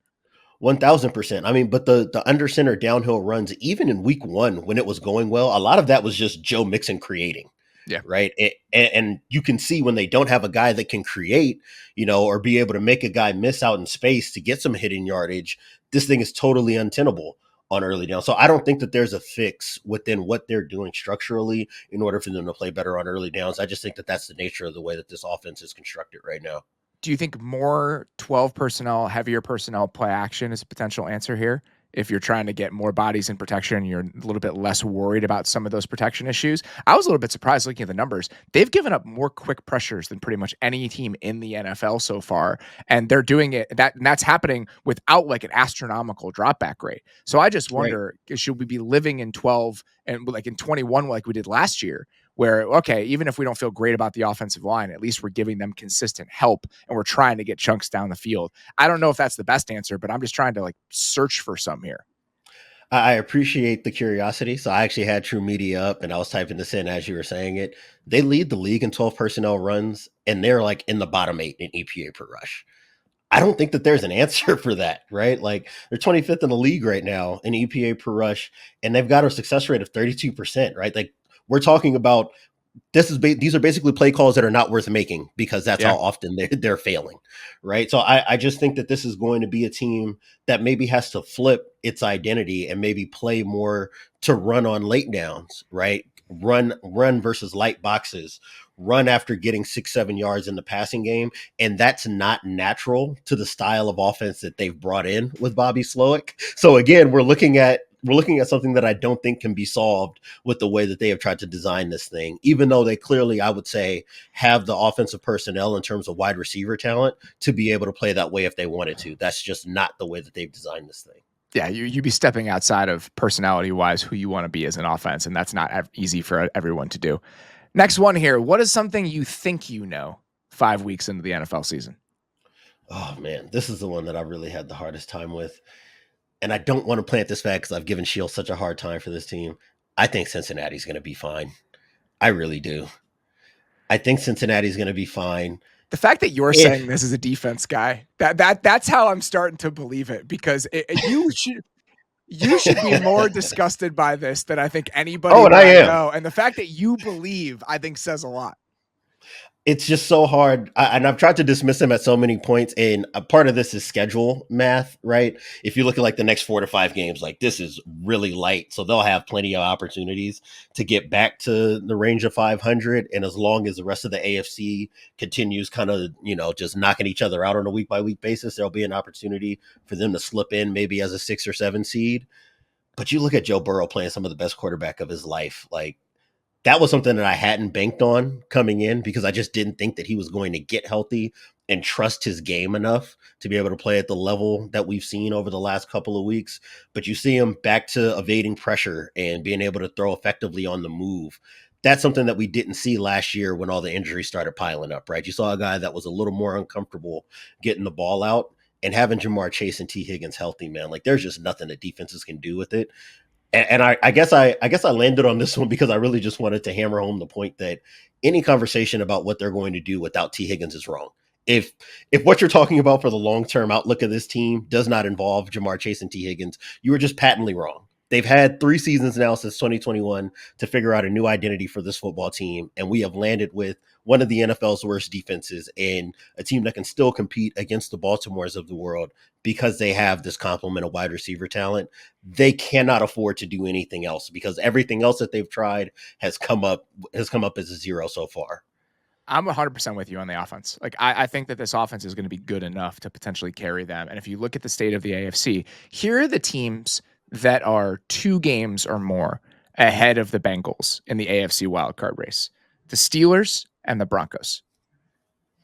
1000%. I mean, but the under center downhill runs, even in week one when it was going well, a lot of that was just Joe Mixon creating, Yeah. right? And you can see when they don't have a guy that can create, or be able to make a guy miss out in space to get some hitting yardage, this thing is totally untenable on early down. So I don't think that there's a fix within what they're doing structurally in order for them to play better on early downs. I just think that that's the nature of the way that this offense is constructed right now. Do you think more 12 personnel, heavier personnel play action is a potential answer here? If you're trying to get more bodies in protection, you're a little bit less worried about some of those protection issues. I was a little bit surprised looking at the numbers. They've given up more quick pressures than pretty much any team in the NFL so far, and they're doing it that's happening without like an astronomical drop back rate. So I just Right. wonder, should we be living in 12 and like in 21 like we did last year? Where, okay, even if we don't feel great about the offensive line, at least we're giving them consistent help and we're trying to get chunks down the field. I don't know if that's the best answer, but I'm just trying to like search for some here. I appreciate the curiosity. So I actually had True Media up and I was typing this in as you were saying it. They lead the league in 12 personnel runs and they're like in the bottom eight in EPA per rush. I don't think that there's an answer for that, right? Like they're 25th in the league right now in EPA per rush and they've got a success rate of 32%, right? Like we're talking about these are basically play calls that are not worth making because that's Yeah. how often they're failing, right? So I just think that this is going to be a team that maybe has to flip its identity and maybe play more to run on late downs, right? Run versus light boxes, run after getting 6-7 yards in the passing game, and that's not natural to the style of offense that they've brought in with Bobby Slowick. So again, we're looking at something that I don't think can be solved with the way that they have tried to design this thing, even though they clearly, I would say, have the offensive personnel in terms of wide receiver talent to be able to play that way if they wanted to. That's just not the way that they've designed this thing. Yeah, you'd be stepping outside of personality wise who you want to be as an offense, and that's not easy for everyone to do. Next one here. What is something you think you know 5 weeks into the NFL season? Oh man, this is the one that I really had the hardest time with. And I don't want to plant this flag because I've given Shields such a hard time for this team. I think Cincinnati's going to be fine. I really do. I think Cincinnati's going to be fine. The fact that you're saying If this as a defense guy, that's how I'm starting to believe it because you should be more disgusted by this than I think anybody oh, and that I I am. know. And the fact that you believe, I think says a lot. It's just so hard. And I've tried to dismiss him at so many points. And a part of this is schedule math, right? If you look at like the next 4 to 5 games, like this is really light. So they'll have plenty of opportunities to get back to the range of 500. And as long as the rest of the AFC continues kind of, just knocking each other out on a week by week basis, there'll be an opportunity for them to slip in maybe as a 6 or 7 seed. But you look at Joe Burrow playing some of the best quarterback of his life. Like, that was something that I hadn't banked on coming in because I just didn't think that he was going to get healthy and trust his game enough to be able to play at the level that we've seen over the last couple of weeks. But you see him back to evading pressure and being able to throw effectively on the move. That's something that we didn't see last year when all the injuries started piling up, right? You saw a guy that was a little more uncomfortable getting the ball out and having Jamar Chase and T. Higgins healthy, man. Like there's just nothing that defenses can do with it. And I guess I landed on this one because I really just wanted to hammer home the point that any conversation about what they're going to do without T. Higgins is wrong. If if what you're talking about for the long term outlook of this team does not involve Jamar Chase and T. Higgins, you are just patently wrong. They've had 3 seasons now since 2021 to figure out a new identity for this football team, and we have landed with one of the NFL's worst defenses and a team that can still compete against the Baltimores of the world because they have this complement of wide receiver talent. They cannot afford to do anything else because everything else that they've tried has come up as a zero so far. I'm 100% with you on the offense. Like, I think that this offense is going to be good enough to potentially carry them. And if you look at the state of the AFC, here are the teams that are 2 games or more ahead of the Bengals in the AFC wildcard race: the Steelers and the Broncos.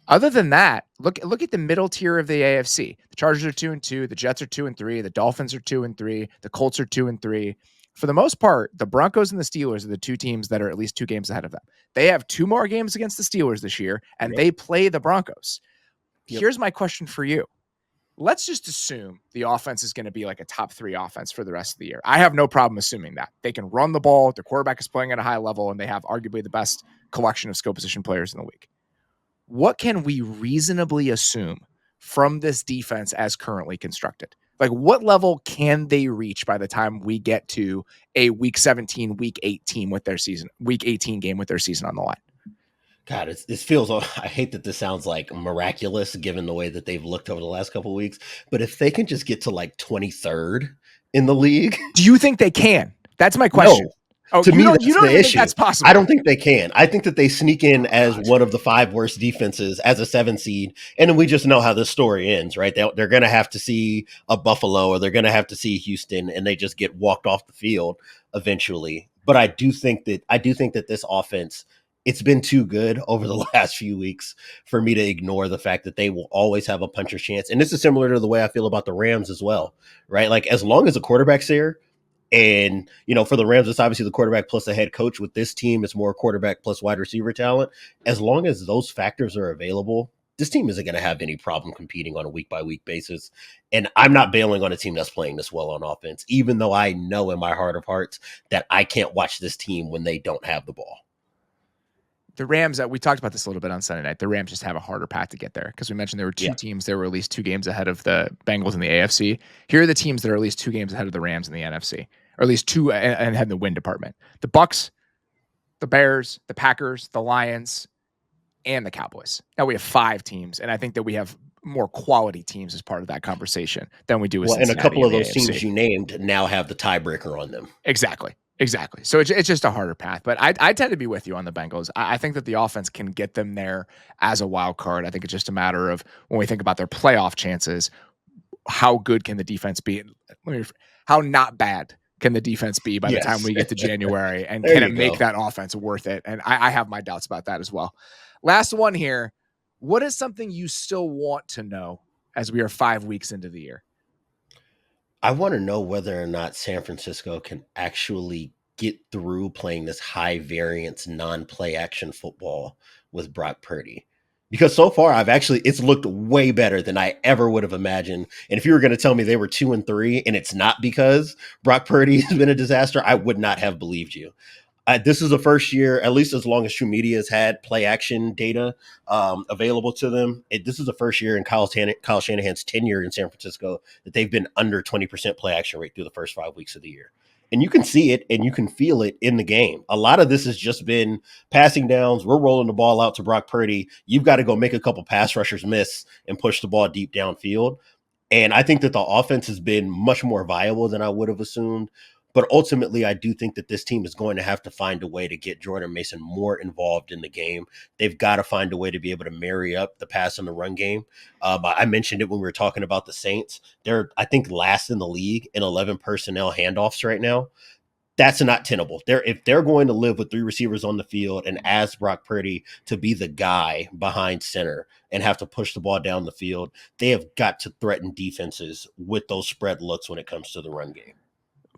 Other than that, look at the middle tier of the AFC. The Chargers are 2-2, the Jets are 2-3, the Dolphins are 2-3, the Colts are 2-3. For the most part, the Broncos and the Steelers are the 2 teams that are at least 2 games ahead of them. They have 2 more games against the Steelers this year, and Yep. they play the Broncos. Yep. Here's my question for you. Let's just assume the offense is going to be like a top 3 offense for the rest of the year. I have no problem assuming that. They can run the ball, the quarterback is playing at a high level, and they have arguably the best collection of skill position players in the league. What can we reasonably assume from this defense as currently constructed? Like, what level can they reach by the time we get to a week 17, week 18 with their season, week 18 game with their season on the line? God, it feels. I hate that this sounds like miraculous given the way that they've looked over the last couple of weeks. But if they can just get to like 23rd in the league, Do you think they can? That's my question. no. Oh, To me, you that's don't the even think issue. that's possible? I don't think they can. I think that they sneak in Oh, as God. one of the 5 worst defenses as a 7 seed, and then we just know how this story ends, right? They're going to have to see a Buffalo, or they're going to have to see Houston, and they just get walked off the field eventually. But I do think that this offense, it's been too good over the last few weeks for me to ignore the fact that they will always have a puncher's chance. And this is similar to the way I feel about the Rams as well, right? Like, as long as the quarterback's there, and, for the Rams, it's obviously the quarterback plus the head coach. With this team, it's more quarterback plus wide receiver talent. As long as those factors are available, this team isn't going to have any problem competing on a week by week basis. And I'm not bailing on a team that's playing this well on offense, even though I know in my heart of hearts that I can't watch this team when they don't have the ball. The Rams, we talked about this a little bit on Sunday night. The Rams just have a harder path to get there because we mentioned there were 2 Yeah. teams that were at least 2 games ahead of the Bengals in the AFC. Here are the teams that are at least 2 games ahead of the Rams in the NFC, or at least 2 and had the win department: the Bucks, the Bears, the Packers, the Lions, and the Cowboys. Now we have 5 teams, and I think that we have more quality teams as part of that conversation than we do with Well, and a Cincinnati couple in of the those AFC. teams you named now have the tiebreaker on them. Exactly. So it's just a harder path. But I tend to be with you on the Bengals. I think that the offense can get them there as a wild card. I think it's just a matter of, when we think about their playoff chances, how good can the defense be? How not bad can the defense be by the time Yes. we get to January? And There can it you make go. that offense worth it? And I have my doubts about that as well. Last one here. What is something you still want to know as we are 5 weeks into the year? I want to know whether or not San Francisco can actually get through playing this high variance non-play action football with Brock Purdy. Because so far it's looked way better than I ever would have imagined. And if you were going to tell me they were 2-3 and it's not because Brock Purdy has been a disaster, I would not have believed you. This is the first year, at least as long as True Media has had play action data available to them. This is the first year in Kyle Shanahan's tenure in San Francisco that they've been under 20% play action rate through the first 5 weeks of the year. And you can see it and you can feel it in the game. A lot of this has just been passing downs. We're rolling the ball out to Brock Purdy. You've got to go make a couple pass rushers miss and push the ball deep downfield. And I think that the offense has been much more viable than I would have assumed. But ultimately, I do think that this team is going to have to find a way to get Jordan Mason more involved in the game. They've got to find a way to be able to marry up the pass and the run game. I mentioned it when we were talking about the Saints. They're, I think, last in the league in 11 personnel handoffs right now. That's not tenable. If they're going to live with 3 receivers on the field and ask Brock Purdy to be the guy behind center and have to push the ball down the field, they have got to threaten defenses with those spread looks when it comes to the run game.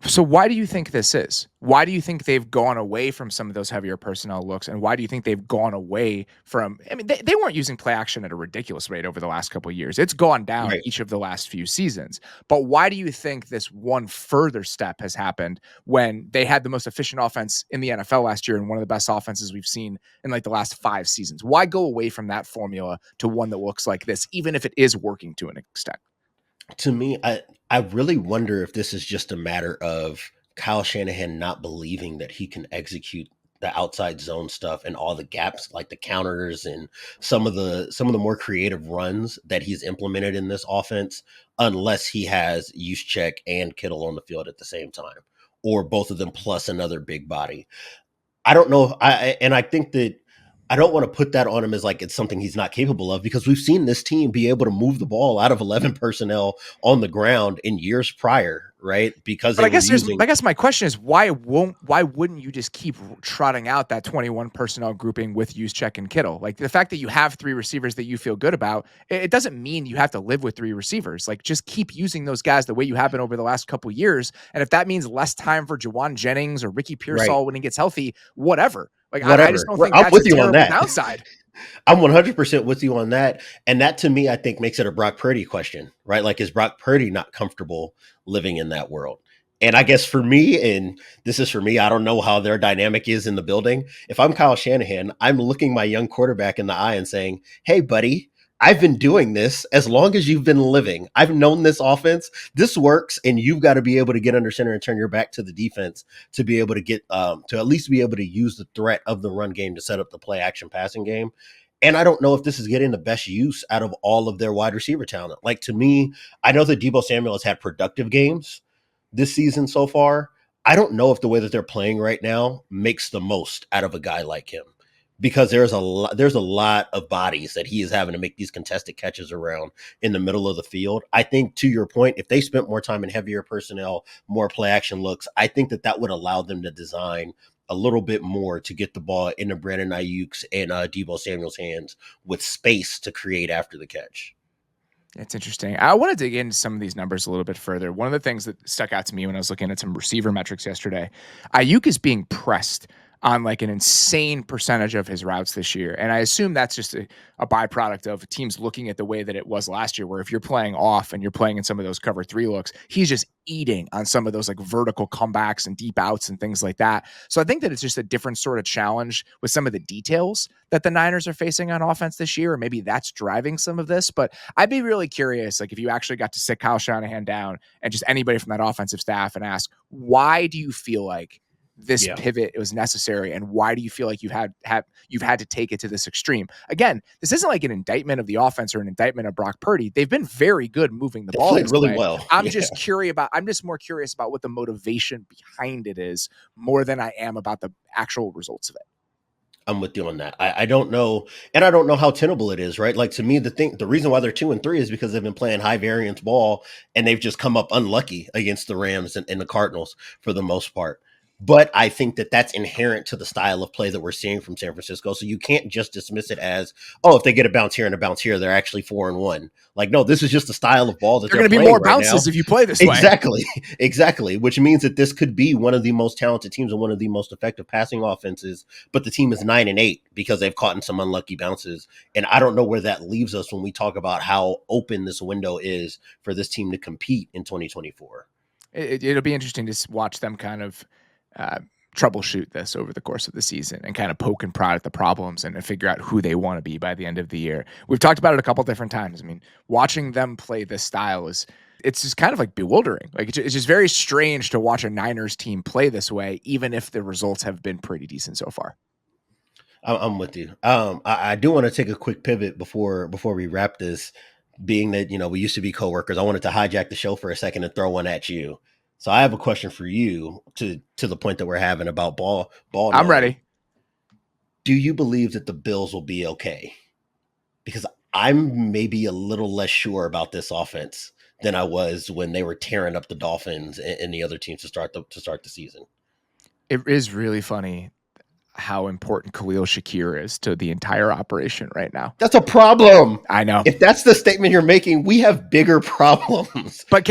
So why do you think this is? Why do you think they've gone away from some of those heavier personnel looks? And why do you think they've gone away from, I mean, they weren't using play action at a ridiculous rate over the last couple of years. It's gone down Right. each of the last few seasons. But why do you think this one further step has happened when they had the most efficient offense in the NFL last year and one of the best offenses we've seen in like the last 5 seasons? Why go away from that formula to one that looks like this, even if it is working to an extent? To me, I really wonder if this is just a matter of Kyle Shanahan not believing that he can execute the outside zone stuff and all the gaps, like the counters and some of the more creative runs that he's implemented in this offense, unless he has Juszczyk and Kittle on the field at the same time, or both of them plus another big body. I don't know. I think that I don't want to put that on him as like it's something he's not capable of, because we've seen this team be able to move the ball out of 11 personnel on the ground in years prior, right? Because But they were using. I guess my question is why wouldn't you just keep trotting out that 21 personnel grouping with Juszczyk and Kittle? Like the fact that you have three receivers that you feel good about, it doesn't mean you have to live with three receivers. Like just keep using those guys the way you have been over the last couple of years. And if that means less time for Jawan Jennings or Ricky Right. Pearsall when he gets healthy, whatever. Like I just Whatever. don't think I'm that's a with you on terrible that. downside. I'm 100% with you on that. And that to me, I think makes it a Brock Purdy question, right? Like, is Brock Purdy not comfortable living in that world? And I guess for me, and this is for me, I don't know how their dynamic is in the building. If I'm Kyle Shanahan, I'm looking my young quarterback in the eye and saying, hey, buddy, I've been doing this as long as you've been living. I've known this offense. This works, and you've got to be able to get under center and turn your back to the defense to be able to get to at least be able to use the threat of the run game to set up the play action passing game. And I don't know if this is getting the best use out of all of their wide receiver talent. Like to me, I know that Deebo Samuel has had productive games this season so far. I don't know if the way that they're playing right now makes the most out of a guy like him, because there's a lot of bodies that he is having to make these contested catches around in the middle of the field. I think, to your point, if they spent more time in heavier personnel, more play action looks, I think that that would allow them to design a little bit more to get the ball into Brandon Ayuk's and Deebo Samuel's hands with space to create after the catch. It's interesting. I want to dig into some of these numbers a little bit further. One of the things that stuck out to me when I was looking at some receiver metrics yesterday, Ayuk is being pressed on like an insane percentage of his routes this year. And I assume that's just a byproduct of teams looking at the way that it was last year, where if you're playing off and you're playing in some of those cover three looks, he's just eating on some of those like vertical comebacks and deep outs and things like that. So I think that it's just a different sort of challenge with some of the details that the Niners are facing on offense this year. Or maybe that's driving some of this. But I'd be really curious, like if you actually got to sit Kyle Shanahan down and just anybody from that offensive staff and ask, why do you feel like this Yeah. pivot was necessary, and why do you feel like you've had to take it to this extreme? Again, this isn't like an indictment of the offense or an indictment of Brock Purdy. They've been very good moving the They ball played this really way. well. I'm Yeah. just more curious about what the motivation behind it is more than I am about the actual results of it. I'm with you on that. I don't know, and I don't know how tenable it is, right? Like to me, the reason why they're 2-3 is because they've been playing high variance ball, and they've just come up unlucky against the Rams and the Cardinals for the most part. But I think that that's inherent to the style of play that we're seeing from San Francisco. So you can't just dismiss it as, oh, if they get a bounce here and a bounce here, they're actually 4-1. Like, no, this is just the style of ball that There are they're going to be playing more right now. bounces if you play this way. Exactly. Exactly. Which means that this could be one of the most talented teams and one of the most effective passing offenses, but the team is 9-8 because they've caught in some unlucky bounces. And I don't know where that leaves us when we talk about how open this window is for this team to compete in 2024. It'll be interesting to watch them kind of uh, troubleshoot this over the course of the season and kind of poke and prod at the problems and figure out who they want to be by the end of the year. We've talked about it a couple different times. I mean, watching them play this style it's just kind of like bewildering. Like it's just very strange to watch a Niners team play this way, even if the results have been pretty decent so far. I'm with you. I do want to take a quick pivot before we wrap this. Being that we used to be coworkers, I wanted to hijack the show for a second and throw one at you. So I have a question for you to the point that we're having about ball I'm knowing. ready. Do you believe that the Bills will be okay? Because I'm maybe a little less sure about this offense than I was when they were tearing up the Dolphins and the other teams to start the season. It is really funny how important Khalil Shakir is to the entire operation right now. That's a problem. I know. If that's the statement you're making, we have bigger problems. But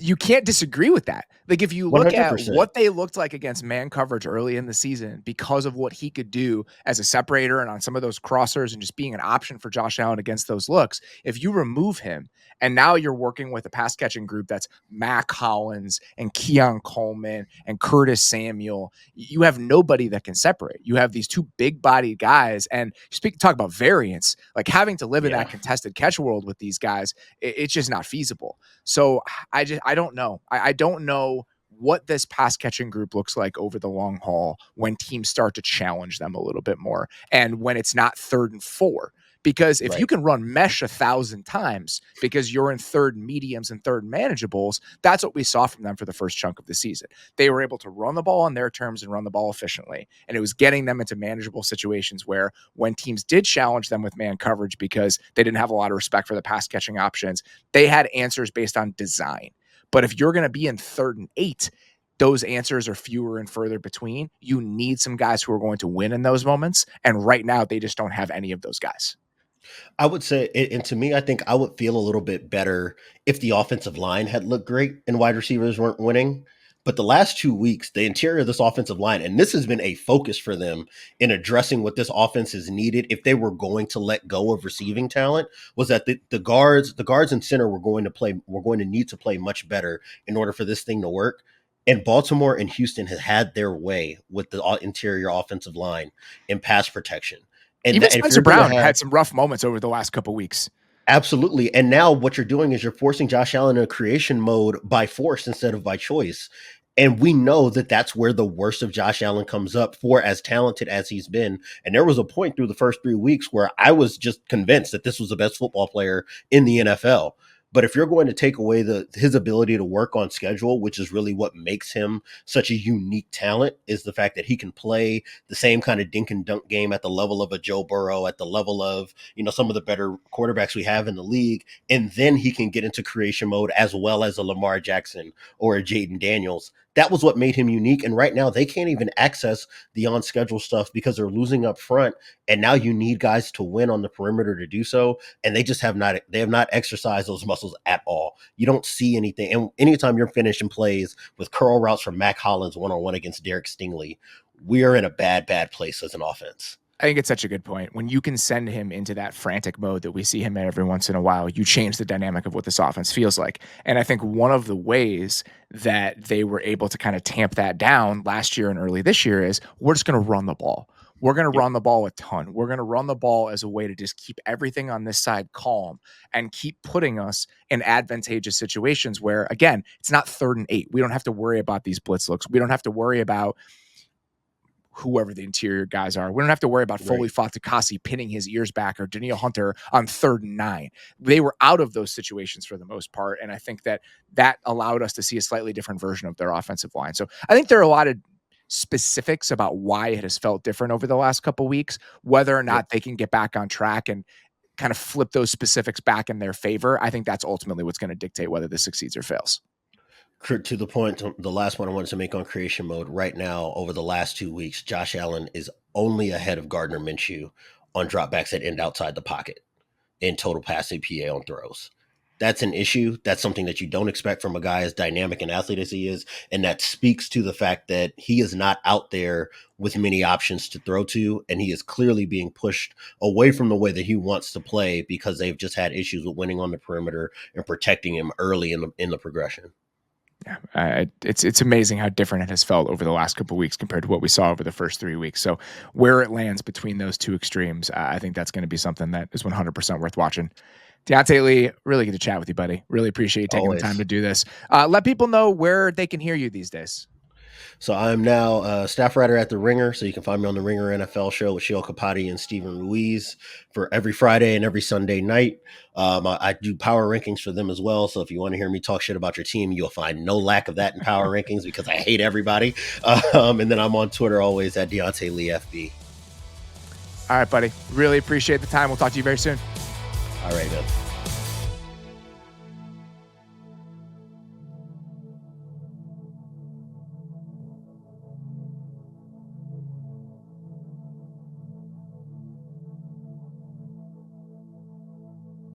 you can't disagree with that. Like if you look at 100%. what they looked like against man coverage early in the season because of what he could do as a separator and on some of those crossers and just being an option for Josh Allen against those looks, if you remove him and now you're working with a pass catching group that's Mac Hollins and Keon Coleman and Curtis Samuel, you have nobody that can separate. You have these two big bodied guys, and talk about variance, like having to live in that contested catch world with these guys, it's just not feasible. So I don't know. I don't know what this pass catching group looks like over the long haul when teams start to challenge them a little bit more and when it's not 3rd and 4. Because if you Right. can run mesh 1,000 times because you're in third and mediums and third and manageables, that's what we saw from them for the first chunk of the season. They were able to run the ball on their terms and run the ball efficiently. And it was getting them into manageable situations where when teams did challenge them with man coverage because they didn't have a lot of respect for the pass catching options, they had answers based on design. But if you're going to be in 3rd and 8, those answers are fewer and further between. You need some guys who are going to win in those moments. And right now, they just don't have any of those guys. I would say, and to me, I think I would feel a little bit better if the offensive line had looked great and wide receivers weren't winning. But the last 2 weeks, the interior of this offensive line, and this has been a focus for them in addressing what this offense is needed if they were going to let go of receiving talent, was that the guards and center were going to need to play much better in order for this thing to work. And Baltimore and Houston has had their way with the interior offensive line in pass protection. Even And if Spencer you're going to Brown have had some rough moments over the last couple weeks. Absolutely. And now what you're doing is you're forcing Josh Allen in a creation mode by force instead of by choice. And we know that that's where the worst of Josh Allen comes up for as talented as he's been. And there was a point through the first 3 weeks where I was just convinced that this was the best football player in the NFL. But if you're going to take away his ability to work on schedule, which is really what makes him such a unique talent, is the fact that he can play the same kind of dink and dunk game at the level of a Joe Burrow, at the level of, some of the better quarterbacks we have in the league. And then he can get into creation mode as well as a Lamar Jackson or a Jaden Daniels. That was what made him unique. And right now they can't even access the on schedule stuff because they're losing up front. And now you need guys to win on the perimeter to do so. And they just have not exercised those muscles at all. You don't see anything. And anytime you're finishing plays with curl routes from Mac Hollins one-on-one against Derek Stingley, we're in a bad place as an offense. I think it's such a good point. When you can send him into that frantic mode that we see him in every once in a while, you change the dynamic of what this offense feels like. And I think one of the ways that they were able to kind of tamp that down last year and early this year is we're just going to run the ball. We're going to run the ball a ton. We're going to run the ball as a way to just keep everything on this side calm and keep putting us in advantageous situations where, again, it's not 3rd and 8. We don't have to worry about these blitz looks. We don't have to worry about whoever the interior guys are. We don't have to worry about Foley Fatukasi pinning his ears back or Danielle Hunter on 3rd and 9. They were out of those situations for the most part. And I think that allowed us to see a slightly different version of their offensive line. So I think there are a lot of specifics about why it has felt different over the last couple of weeks, whether or not they can get back on track and kind of flip those specifics back in their favor. I think that's ultimately what's going to dictate whether this succeeds or fails. To the point, the last one I wanted to make on creation mode right now, over the last 2 weeks, Josh Allen is only ahead of Gardner Minshew on dropbacks that end outside the pocket in total pass APA on throws. That's an issue. That's something that you don't expect from a guy as dynamic and athlete as he is. And that speaks to the fact that he is not out there with many options to throw to. And he is clearly being pushed away from the way that he wants to play because they've just had issues with winning on the perimeter and protecting him early in the progression. Yeah, it's amazing how different it has felt over the last couple of weeks compared to what we saw over the first 3 weeks. So where it lands between those two extremes, I think that's going to be something that is 100% worth watching. Diante Lee, really good to chat with you, buddy. Really appreciate you taking the time to do this. Let people know where they can hear you these days. So I'm now a staff writer at The Ringer. So you can find me on The Ringer NFL show with Sheil Kapati and Stephen Ruiz for every Friday and every Sunday night. I do power rankings for them as well. So if you want to hear me talk shit about your team, you'll find no lack of that in power rankings because I hate everybody. And then I'm on Twitter always at Diante Lee FB. All right, buddy. Really appreciate the time. We'll talk to you very soon. All right, man.